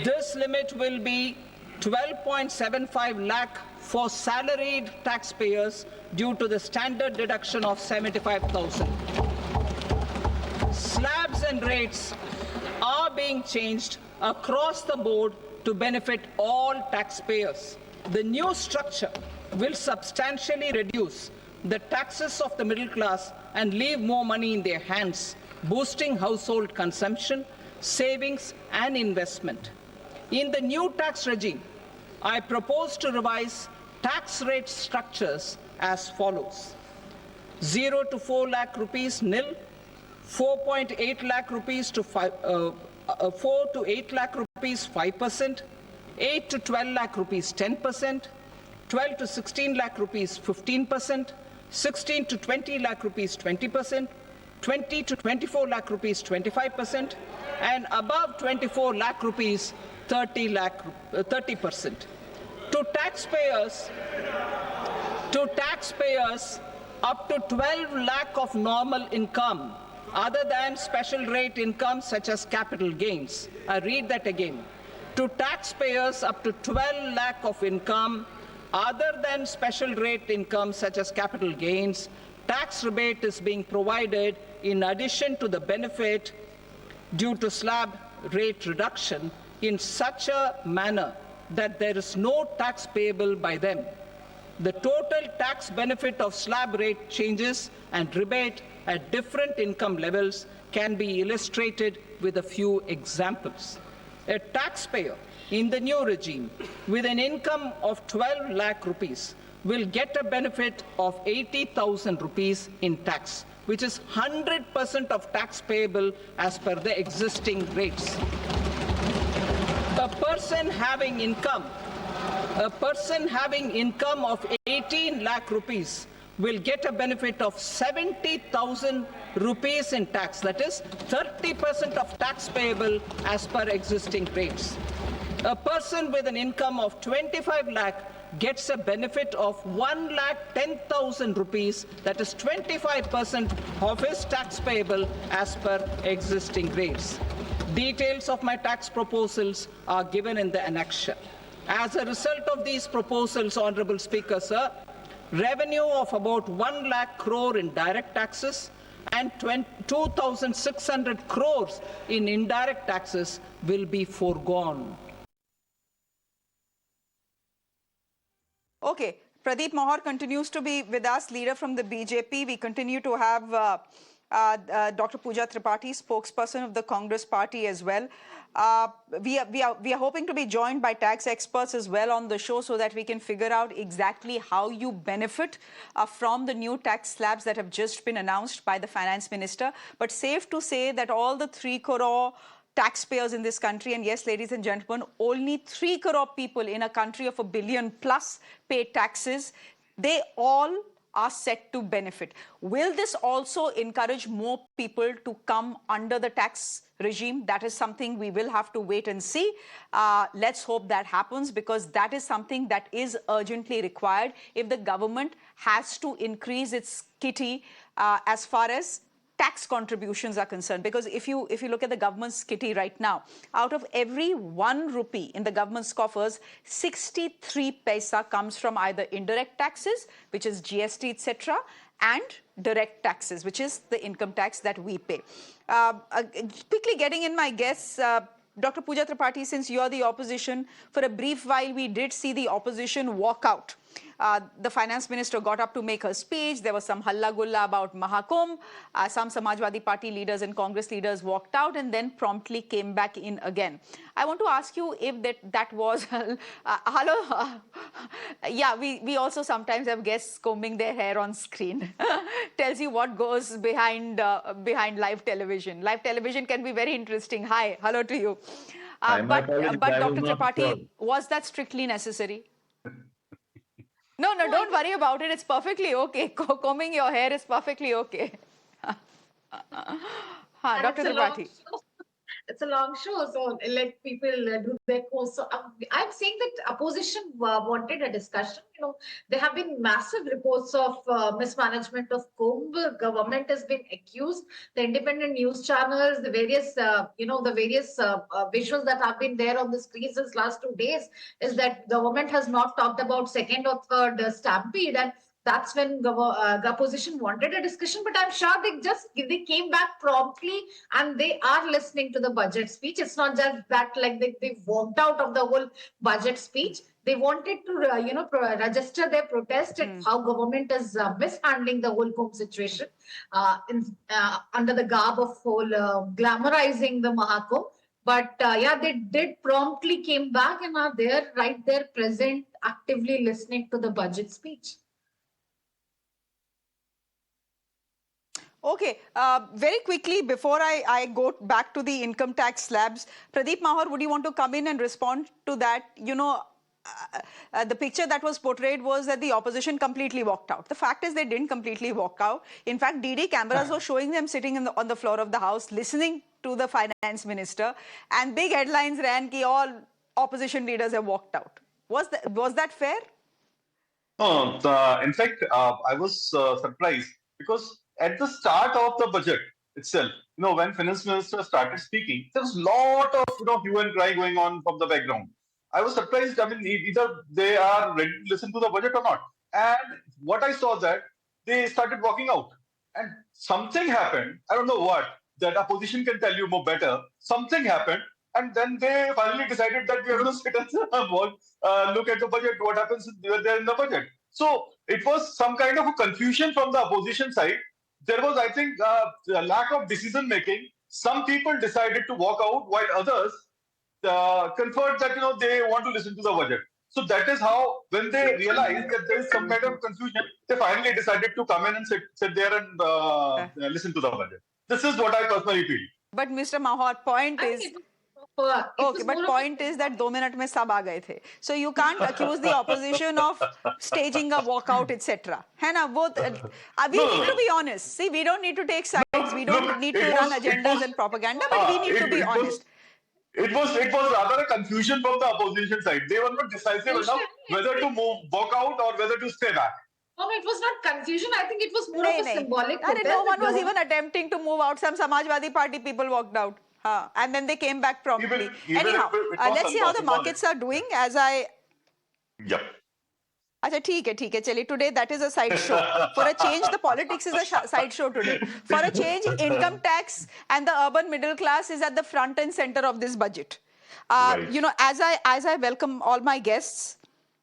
This limit will be 12.75 lakh for salaried taxpayers due to the standard deduction of 75,000. Slabs and rates are being changed across the board to benefit all taxpayers. The new structure will substantially reduce the taxes of the middle class and leave more money in their hands, boosting household consumption, savings, and investment. In the new tax regime, I propose to revise tax rate structures as follows: 0 to 4 lakh rupees nil, 4.8 lakh rupees to 4 to 8 lakh rupees 5%, 8 to 12 lakh rupees 10%, 12 to 16 lakh rupees 15%, 16 to 20 lakh rupees 20%, 20 to 24 lakh rupees 25%, and above 24 lakh rupees 30%. To taxpayers up to 12 lakh of normal income other than special rate income such as capital gains. I read that again. To taxpayers up to 12 lakh of income other than special rate income such as capital gains, tax rebate is being provided in addition to the benefit due to slab rate reduction in such a manner that there is no tax payable by them. The total tax benefit of slab rate changes and rebate at different income levels can be illustrated with a few examples. A taxpayer in the new regime with an income of 12 lakh rupees will get a benefit of 80,000 rupees in tax, which is 100% of tax payable as per the existing rates. A person having income of 18 lakh rupees will get a benefit of 70,000 rupees in tax, that is 30% of tax payable as per existing rates. A person with an income of 25 lakh gets a benefit of 1,10,000 rupees, that is 25% of his tax payable as per existing rates. Details of my tax proposals are given in the annexure. As a result of these proposals, Honorable Speaker, sir, revenue of about 1 lakh crore in direct taxes and 2,600 crores in indirect taxes will be foregone. Okay, Pradeep Mohar continues to be with us, leader from the BJP. We continue to have Dr. Pooja Tripathi, spokesperson of the Congress party as well. We are hoping to be joined by tax experts as well on the show so that we can figure out exactly how you benefit from the new tax slabs that have just been announced by the finance minister. But safe to say that all the 3 crore taxpayers in this country, and yes, ladies and gentlemen, only 3 crore people in a country of 1 billion plus pay taxes, they all are set to benefit. Will this also encourage more people to come under the tax regime? That is something we will have to wait and see. Let's hope that happens, because that is something that is urgently required if the government has to increase its kitty as far as tax contributions are concerned. Because if you look at the government's kitty right now, out of every 1 rupee in the government's coffers, 63 paisa comes from either indirect taxes, which is GST, etc., and direct taxes, which is the income tax that we pay. Quickly getting in my guess, Dr. Pooja Tripathi, since you're the opposition, for a brief while we did see the opposition walk out. The finance minister got up to make her speech. There was some halla gulla about Mahakumbh. Some Samajwadi Party leaders and Congress leaders walked out and then promptly came back in again. I want to ask you if that was hello. Yeah, we also sometimes have guests combing their hair on screen. Tells you what goes behind live television. Live television can be very interesting. Hi, hello to you. But Dr. Tripathi, was that strictly necessary? No, don't worry about it. It's perfectly okay. Combing your hair is perfectly okay. Dr. Tripathi. It's a long show, so let people do their course. So I'm saying that opposition wanted a discussion. There have been massive reports of mismanagement of Kumbh. Government has been accused. The independent news channels, the various, visuals that have been there on the screens since last 2 days is that government has not talked about second or third stampede, and that's when the opposition wanted a discussion. But I'm sure they came back promptly and they are listening to the budget speech. It's not just that like they walked out of the whole budget speech. They wanted to register their protest at how government is mishandling the whole Kumbh situation under the garb of whole glamorizing the Mahakumbh. But they did promptly came back and are there, right there, present, actively listening to the budget speech. Okay, very quickly before I go back to the income tax slabs, Pradeep Mahar, would you want to come in and respond to that? The picture that was portrayed was that the opposition completely walked out. The fact is they didn't completely walk out. In fact, DD cameras were showing them sitting on the floor of the house, listening to the finance minister, and big headlines ran that all opposition leaders have walked out. Was that fair? No, in fact, I was surprised because at the start of the budget itself, when finance minister started speaking, there was a lot of hue and cry going on from the background. I was surprised. I mean, either they are ready to listen to the budget or not. And what I saw that they started walking out, and something happened. I don't know what. That opposition can tell you more better. Something happened, and then they finally decided that we are going to sit and look at the budget. What happens there in the budget? So it was some kind of a confusion from the opposition side. There was, I think, a lack of decision making. Some people decided to walk out, while others conferred that they want to listen to the budget. So that is how, when they realized that there is some kind of confusion, they finally decided to come in and sit there and listen to the budget. This is what I personally feel. But Mr. Mahar, point is. Okay, but point is that 2 minutes mein sab aa gaye the. So you can't accuse the opposition of staging a walkout, etc. We need to be honest. See, we don't need to take sides. We don't need to run agendas and propaganda, but we need to be honest. It was rather a confusion from the opposition side. They were not decisive enough whether to walk out or whether to stay back. No, it was not confusion. I think it was more of a symbolic protest. No one was even attempting to move out. Some Samajwadi Party people walked out. And then they came back promptly. Anyhow, let's see how the markets are doing as I... Yep. Acha, theek hai. Chali, today that is a side show. For a change, the politics is a side show today. For a change, income tax and the urban middle class is at the front and center of this budget. Right. As I welcome all my guests,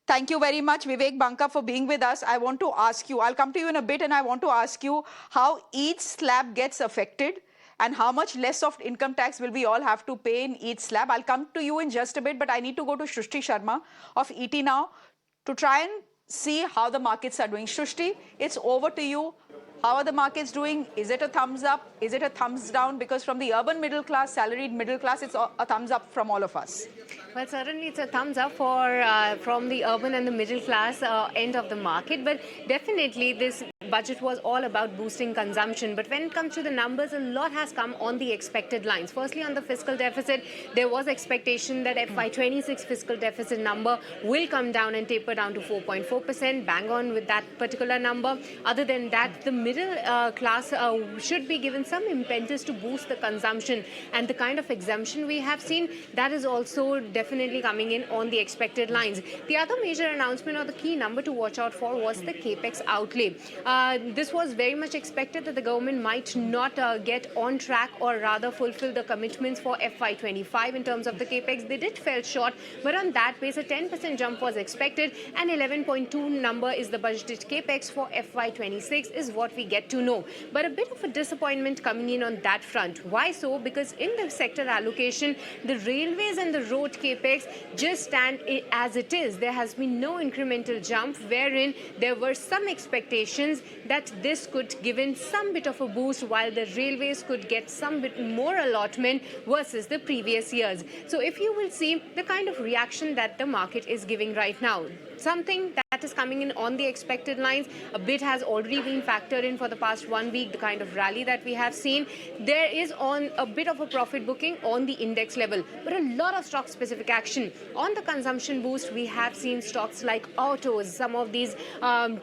thank you very much, Vivek Banka, for being with us. I want to ask you, I'll come to you in a bit, and I want to ask you how each slab gets affected and how much less of income tax will we all have to pay in each slab. I'll come to you in just a bit, but I need to go to Shrishti Sharma of ET Now to try and see how the markets are doing. Shrishti, it's over to you. How are the markets doing? Is it a thumbs up? Is it a thumbs down? Because from the urban middle class, salaried middle class, it's a thumbs up from all of us. Well, certainly it's a thumbs up from the urban and the middle class end of the market. But definitely this budget was all about boosting consumption. But when it comes to the numbers, a lot has come on the expected lines. Firstly, on the fiscal deficit, there was expectation that FY26 fiscal deficit number will come down and taper down to 4.4%, bang on with that particular number. Other than that, the middle class should be given some impetus to boost the consumption. And the kind of exemption we have seen, that is also definitely coming in on the expected lines. The other major announcement or the key number to watch out for was the capex outlay. this was very much expected that the government might not get on track or rather fulfill the commitments for FY25 in terms of the capex. They did fell short, but on that base, a 10% jump was expected, and 11.2 number is the budgeted capex for FY26 is what we get to know. But a bit of a disappointment coming in on that front. Why so? Because in the sector allocation, the railways and the road capex just stand as it is. There has been no incremental jump, wherein there were some expectations that this could give in some bit of a boost, while the railways could get some bit more allotment versus the previous years. So if you will see the kind of reaction that the market is giving right now, something that is coming in on the expected lines, a bit has already been factored in for the past 1 week, the kind of rally that we have seen. There is on a bit of a profit booking on the index level, but a lot of stock specific action. On the consumption boost, we have seen stocks like autos, some of these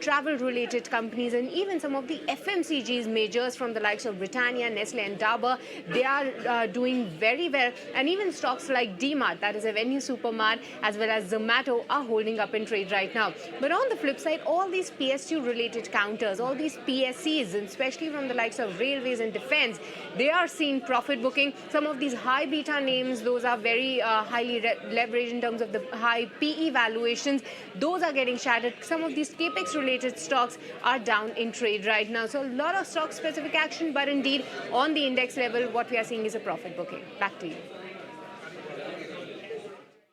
travel related companies, and even some of the FMCGs majors from the likes of Britannia, Nestle and Dabur. They are doing very well, and even stocks like D-Mart, that is Avenue Supermart, as well as Zomato are holding up in trade right now. But on the flip side, all these PSU related counters, all these PSCs, and especially from the likes of railways and defense, they are seeing profit booking. Some of these high beta names, those are very highly leveraged in terms of the high PE valuations, those are getting shattered. Some of these capex related stocks are down in trade right now. So a lot of stock specific action, but indeed on the index level, what we are seeing is a profit booking. Back to you.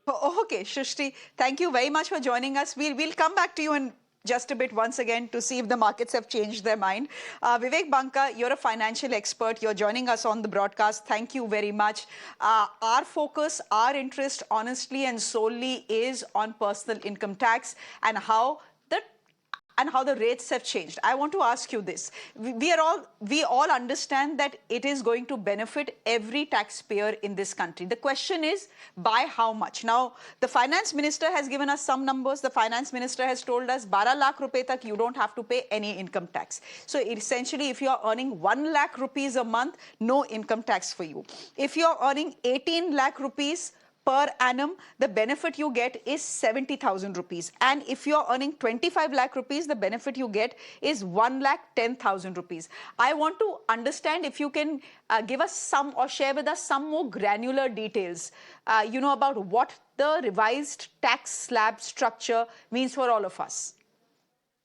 Okay, Shrishti, thank you very much for joining us. We'll come back to you in just a bit once again to see if the markets have changed their mind. Vivek Banka, you're a financial expert. You're joining us on the broadcast. Thank you very much. Our focus, our interest, honestly and solely, is on personal income tax and how the rates have changed. I want to ask you this. We all understand that it is going to benefit every taxpayer in this country. The question is, by how much? Now, the finance minister has given us some numbers. The finance minister has told us, 12 lakh rupees tak you don't have to pay any income tax. So essentially, if you're earning 1 lakh rupees a month, no income tax for you. If you're earning 18 lakh rupees per annum, the benefit you get is 70,000 rupees. And if you're earning 25 lakh rupees, the benefit you get is 1,10,000 rupees. I want to understand if you can give us some or share with us some more granular details, about what the revised tax slab structure means for all of us.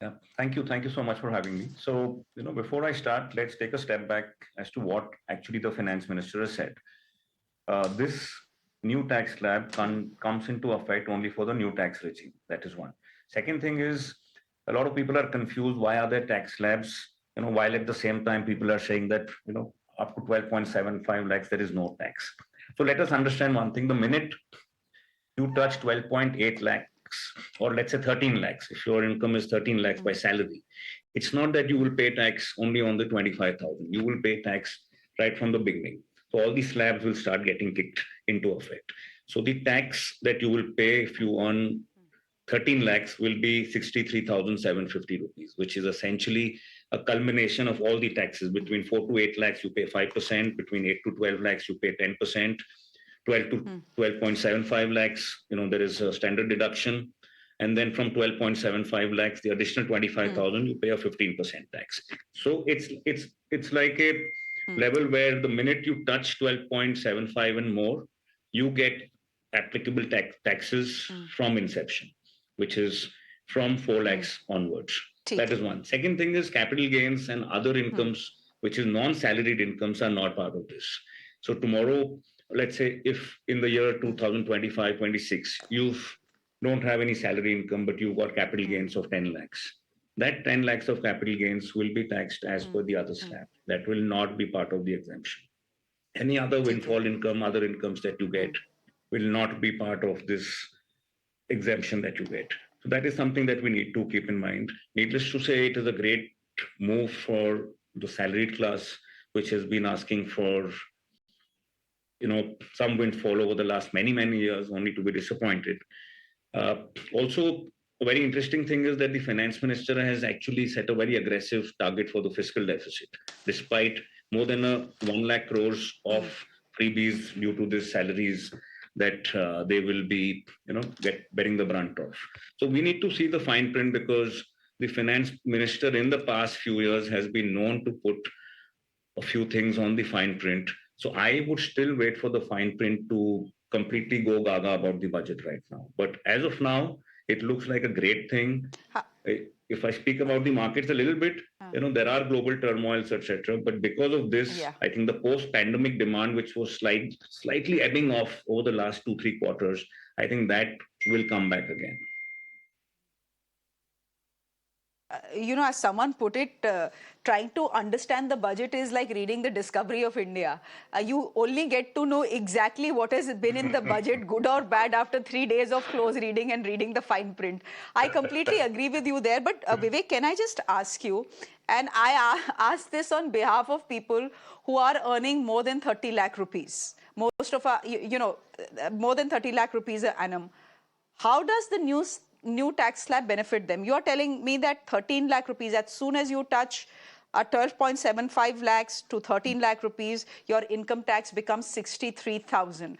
Yeah, thank you. Thank you so much for having me. So, before I start, let's take a step back as to what actually the finance minister has said. This new tax slab comes into effect only for the new tax regime. That is one. Second thing is, a lot of people are confused. Why are there tax slabs? While at the same time people are saying that, up to 12.75 lakhs, there is no tax. So let us understand one thing. The minute you touch 12.8 lakhs, or let's say 13 lakhs, if your income is 13 lakhs by salary, it's not that you will pay tax only on the 25,000. You will pay tax right from the beginning. So all these slabs will start getting kicked into effect. So the tax that you will pay if you earn 13 lakhs will be 63,750 rupees, which is essentially a culmination of all the taxes. Between 4 to 8 lakhs, you pay 5%. Between 8 to 12 lakhs, you pay 10%. 12 to 12.75 lakhs, there is a standard deduction. And then from 12.75 lakhs, the additional 25,000, you pay a 15% tax. So it's like a level where the minute you touch 12.75 and more, you get applicable taxes from inception, which is from 4 lakhs onwards. That is one. Second thing is capital gains and other incomes, which is non-salaried incomes, are not part of this. So tomorrow, let's say if in the year 2025-26, you don't have any salary income, but you've got capital gains of 10 lakhs. That 10 lakhs of capital gains will be taxed as per the other slab. That will not be part of the exemption. Any other windfall income, other incomes that you get will not be part of this exemption that you get. So that is something that we need to keep in mind. Needless to say, it is a great move for the salaried class, which has been asking for, some windfall over the last many, many years, only to be disappointed. Also, a very interesting thing is that the finance minister has actually set a very aggressive target for the fiscal deficit, despite more than 1 lakh crores of freebies due to these salaries that they will be, bearing the brunt of. So we need to see the fine print, because the finance minister in the past few years has been known to put a few things on the fine print. So I would still wait for the fine print to completely go gaga about the budget right now. But as of now, it looks like a great thing. If I speak about the markets a little bit, there are global turmoils, etc. But because of this, I think the post-pandemic demand, which was slightly ebbing off over the last 2-3 quarters, I think that will come back again. As someone put it, trying to understand the budget is like reading the discovery of India. You only get to know exactly what has been in the budget, good or bad, after 3 days of close reading and reading the fine print. I completely agree with you there. But Vivek, can I just ask you, and I ask this on behalf of people who are earning more than 30 lakh rupees, most of our, more than 30 lakh rupees per annum. How does the new tax slab benefit them? You are telling me that 13 lakh rupees, as soon as you touch 12.75 lakhs to 13 lakh rupees, your income tax becomes 63,000.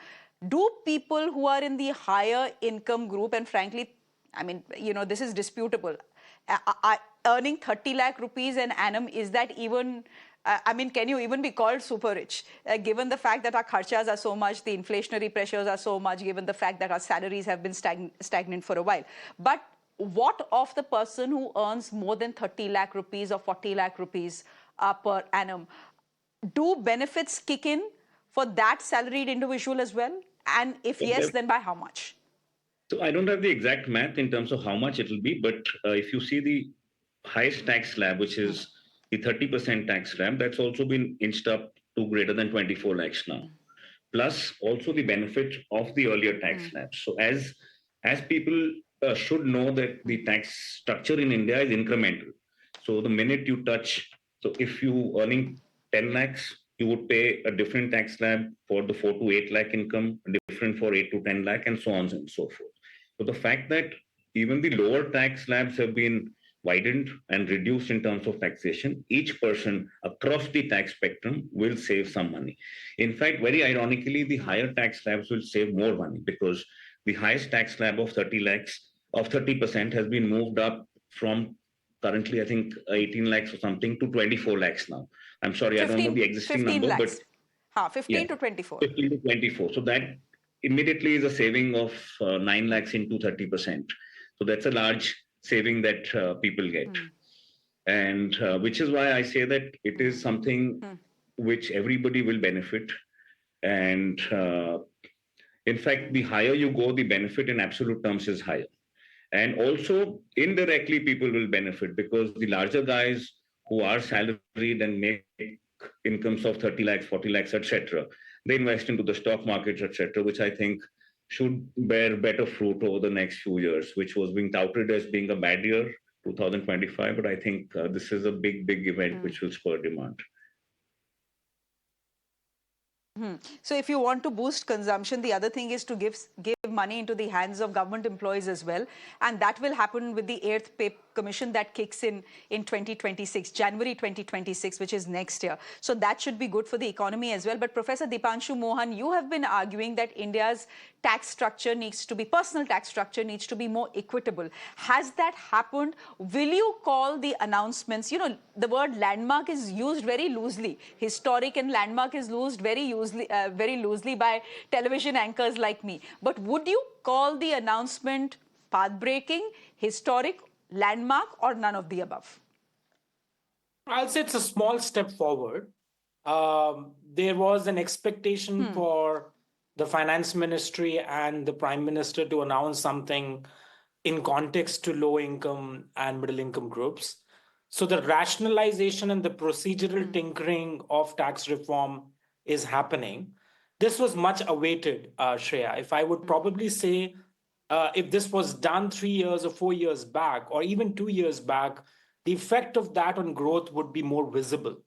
Do people who are in the higher income group, and frankly, I mean, this is disputable, earning 30 lakh rupees an annum, is that even, can you even be called super rich, given the fact that our kharchas are so much, the inflationary pressures are so much, given the fact that our salaries have been stagnant for a while? But what of the person who earns more than 30 lakh rupees or 40 lakh rupees per annum? Do benefits kick in for that salaried individual as well? And if yes, then by how much? So I don't have the exact math in terms of how much it will be, but if you see the highest tax slab, which is the 30% tax slab, that's also been inched up to greater than 24 lakhs now. Plus also the benefit of the earlier tax slabs. So as people should know that the tax structure in India is incremental. So the minute you touch, so if you earning 10 lakhs, you would pay a different tax slab for the 4 to 8 lakh income, different for 8 to 10 lakh, and so on and so forth. So the fact that even the lower tax slabs have been widened and reduced in terms of taxation, each person across the tax spectrum will save some money. In fact, very ironically, the higher tax slabs will save more money, because the highest tax slab of 30 lakhs, of 30% has been moved up from currently, I think, 18 lakhs or something to 24 lakhs now. I'm sorry, 15, I don't know the existing number, lakhs. But 15 to 24. 15 to 24. So that immediately is a saving of 9 lakhs into 30%. So that's a large saving that people get. And which is why I say that it is something which everybody will benefit. And in fact, the higher you go, the benefit in absolute terms is higher. And also indirectly, people will benefit, because the larger guys who are salaried and make incomes of 30 lakhs, 40 lakhs, etc., they invest into the stock markets, etc., which I think should bear better fruit over the next few years, which was being touted as being a bad year, 2025. But I think this is a big event which will spur demand. So if you want to boost consumption, the other thing is to give money into the hands of government employees as well. And that will happen with the 8th pay commission that kicks in 2026, January 2026, which is next year. So that should be good for the economy as well. But Professor Deepanshu Mohan, you have been arguing that India's tax structure needs to be, personal tax structure needs to be more equitable. Has that happened? Will you call the announcements, the word landmark is used very loosely. Historic and landmark is used very loosely by television anchors like me. But would you call the announcement path-breaking, historic, landmark, or none of the above? I'll say it's a small step forward. There was an expectation for the finance ministry and the prime minister to announce something in context to low income and middle income groups. So the rationalization and the procedural tinkering of tax reform is happening. This was much awaited, Shreya. If I would probably say, if this was done 3 years or 4 years back, or even 2 years back, the effect of that on growth would be more visible.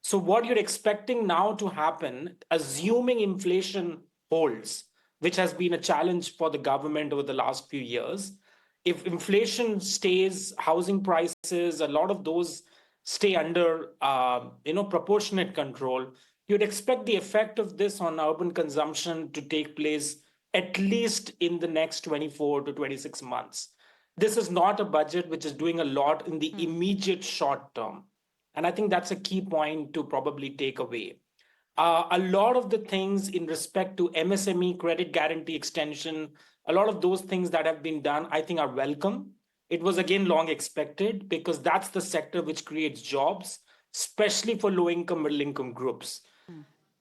So what you're expecting now to happen, assuming inflation holds, which has been a challenge for the government over the last few years, if inflation stays, housing prices, a lot of those stay under proportionate control, you'd expect the effect of this on urban consumption to take place at least in the next 24 to 26 months. this is not a budget which is doing a lot in the immediate short term. And I think that's a key point to probably take away. A lot of the things in respect to MSME credit guarantee extension, a lot of those things that have been done, I think are welcome. It was again long expected because that's the sector which creates jobs, especially for low income, middle income groups.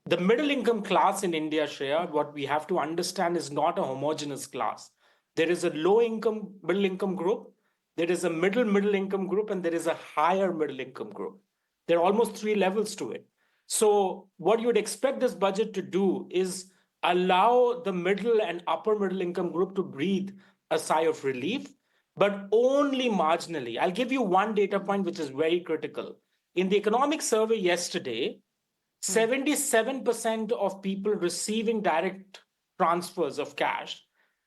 The middle income class in India, Shreya, what we have to understand is not a homogeneous class. There is a low income, middle income group, there is a middle income group, and there is a higher middle income group. There are almost 3 levels to it. So what you would expect this budget to do is allow the middle and upper middle income group to breathe a sigh of relief, but only marginally. I'll give you one data point which is very critical. In the economic survey yesterday, 77% of people receiving direct transfers of cash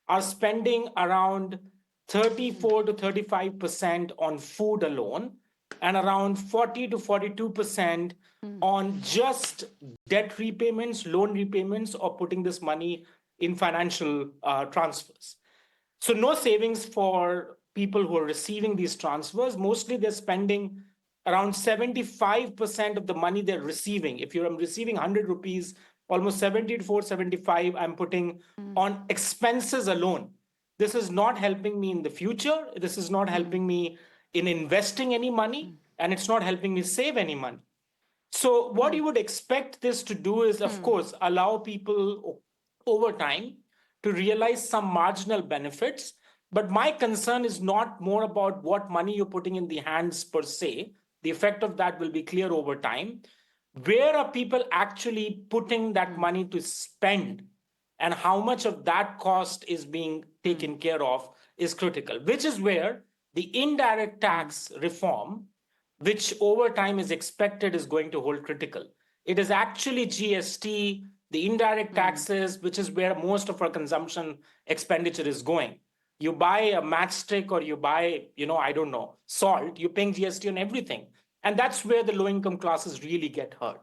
are spending around 34 to 35% on food alone, and around 40 to 42% on just debt repayments, loan repayments, or putting this money in financial transfers. So no savings for people who are receiving these transfers. Mostly they're spending around 75% of the money they're receiving. If you're receiving 100 rupees, almost 70 to 475, I'm putting on expenses alone. This is not helping me in the future. This is not helping me in investing any money, and it's not helping me save any money. So what you would expect this to do is, of course, allow people over time to realize some marginal benefits. But my concern is not more about what money you're putting in the hands per se. The effect of that will be clear over time. Where are people actually putting that money to spend, and how much of that cost is being taken care of is critical, which is where the indirect tax reform, which over time is expected, is going to hold critical. It is actually GST, the indirect taxes, which is where most of our consumption expenditure is going. You buy a matchstick or you buy, I don't know, salt, you're paying GST on everything. And that's where the low income classes really get hurt.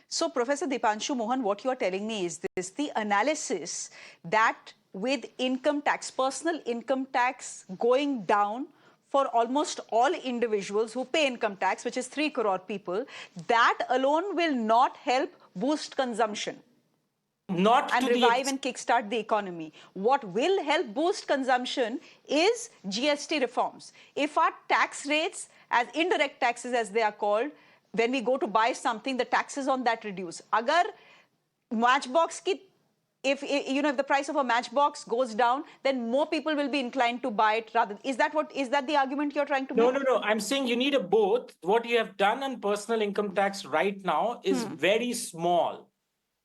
So, Professor Dipanshu Mohan, what you are telling me is this: the analysis that with income tax, personal income tax going down for almost all individuals who pay income tax, which is 3 crore people, that alone will not help boost consumption. Not and to revive and kickstart the economy. What will help boost consumption is GST reforms. If our tax rates, as indirect taxes as they are called, when we go to buy something, the taxes on that reduce. Agar matchbox ki, if the price of a matchbox goes down, then more people will be inclined to buy it. Rather, is that the argument you're trying to make? No. I'm saying you need a both. What you have done on personal income tax right now is very small.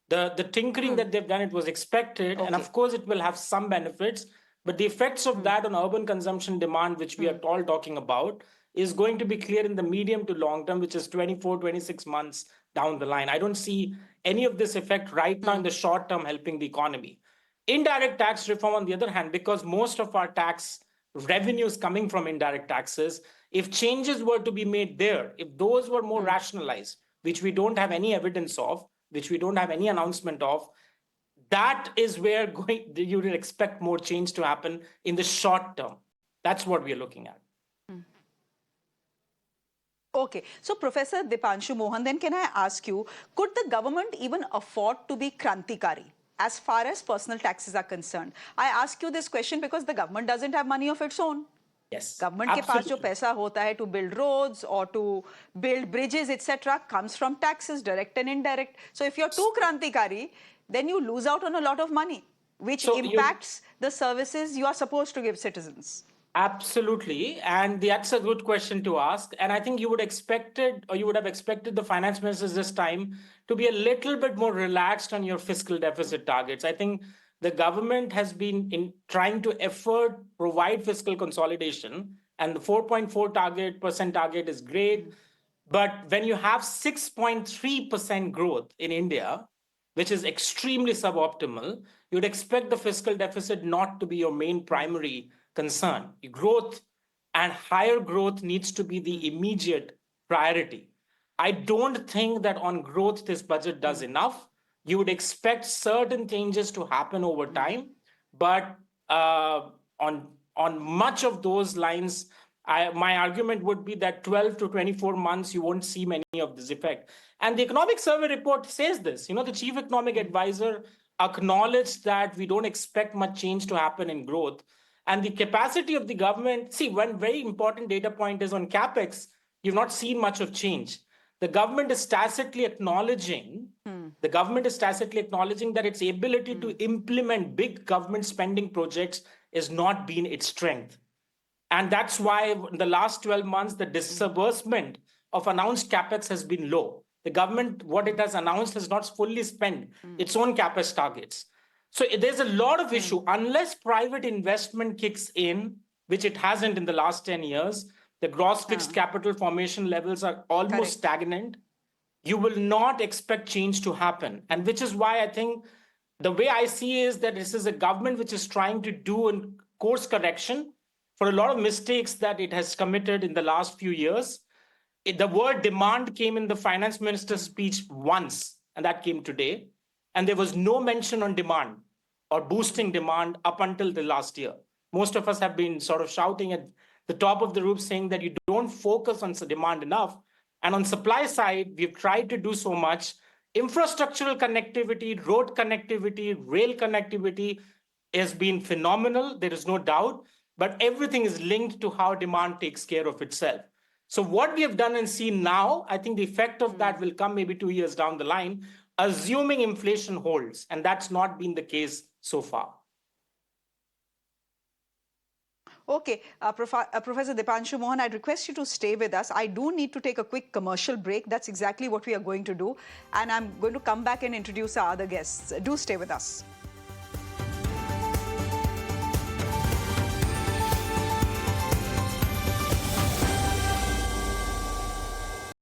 The tinkering that they've done, it was expected, and of course it will have some benefits, but the effects of that on urban consumption demand, which we are all talking about, is going to be clear in the medium to long term, which is 24, 26 months down the line. I don't see any of this effect right now in the short term helping the economy. Indirect tax reform, on the other hand, because most of our tax revenues coming from indirect taxes, if changes were to be made there, if those were more rationalized, which we don't have any evidence of, which we don't have any announcement of, that is where you would expect more change to happen in the short term. That's what we are looking at. Okay, so Professor Dipanshu Mohan, then can I ask you, could the government even afford to be krantikari as far as personal taxes are concerned? I ask you this question because the government doesn't have money of its own. Yes, government के पास जो पैसा होता है to build roads or to build bridges, etc., comes from taxes, direct and indirect. So if you're too krantikari, then you lose out on a lot of money, which impacts the services you are supposed to give citizens. Absolutely, and that's a good question to ask. And I think you would have expected the finance ministers this time to be a little bit more relaxed on your fiscal deficit targets. I think the government has been trying to provide fiscal consolidation, and the 4.4% target is great. But when you have 6.3% growth in India, which is extremely suboptimal, you'd expect the fiscal deficit not to be your main primary concern. Growth and higher growth needs to be the immediate priority. I don't think that on growth this budget does enough. You would expect certain changes to happen over time, But on much of those lines, my argument would be that 12 to 24 months, you won't see many of this effect. And the economic survey report says this. The chief economic advisor acknowledged that we don't expect much change to happen in growth. And the capacity of the government, see, one very important data point is on capex, you've not seen much of change. The government is tacitly acknowledging that its ability to implement big government spending projects is not been its strength. And that's why in the last 12 months, the disbursement of announced capex has been low. The government, what it has announced, has not fully spent its own capex targets. So there's a lot of issue. Unless private investment kicks in, which it hasn't in the last 10 years, the gross fixed capital formation levels are almost stagnant. You will not expect change to happen. And which is why I think the way I see is that this is a government which is trying to do a course correction for a lot of mistakes that it has committed in the last few years. The word demand came in the finance minister's speech once, and that came today. And there was no mention on demand or boosting demand up until the last year. Most of us have been sort of shouting at the top of the roof saying that you don't focus on demand enough. And on supply side, we've tried to do so much. Infrastructural connectivity, road connectivity, rail connectivity has been phenomenal. There is no doubt. But everything is linked to how demand takes care of itself. So what we have done and seen now, I think the effect of that will come maybe 2 years down the line, assuming inflation holds. And that's not been the case so far. Okay, Professor Dipanshu Mohan, I'd request you to stay with us. I do need to take a quick commercial break. That's exactly what we are going to do. And I'm going to come back and introduce our other guests. Do stay with us.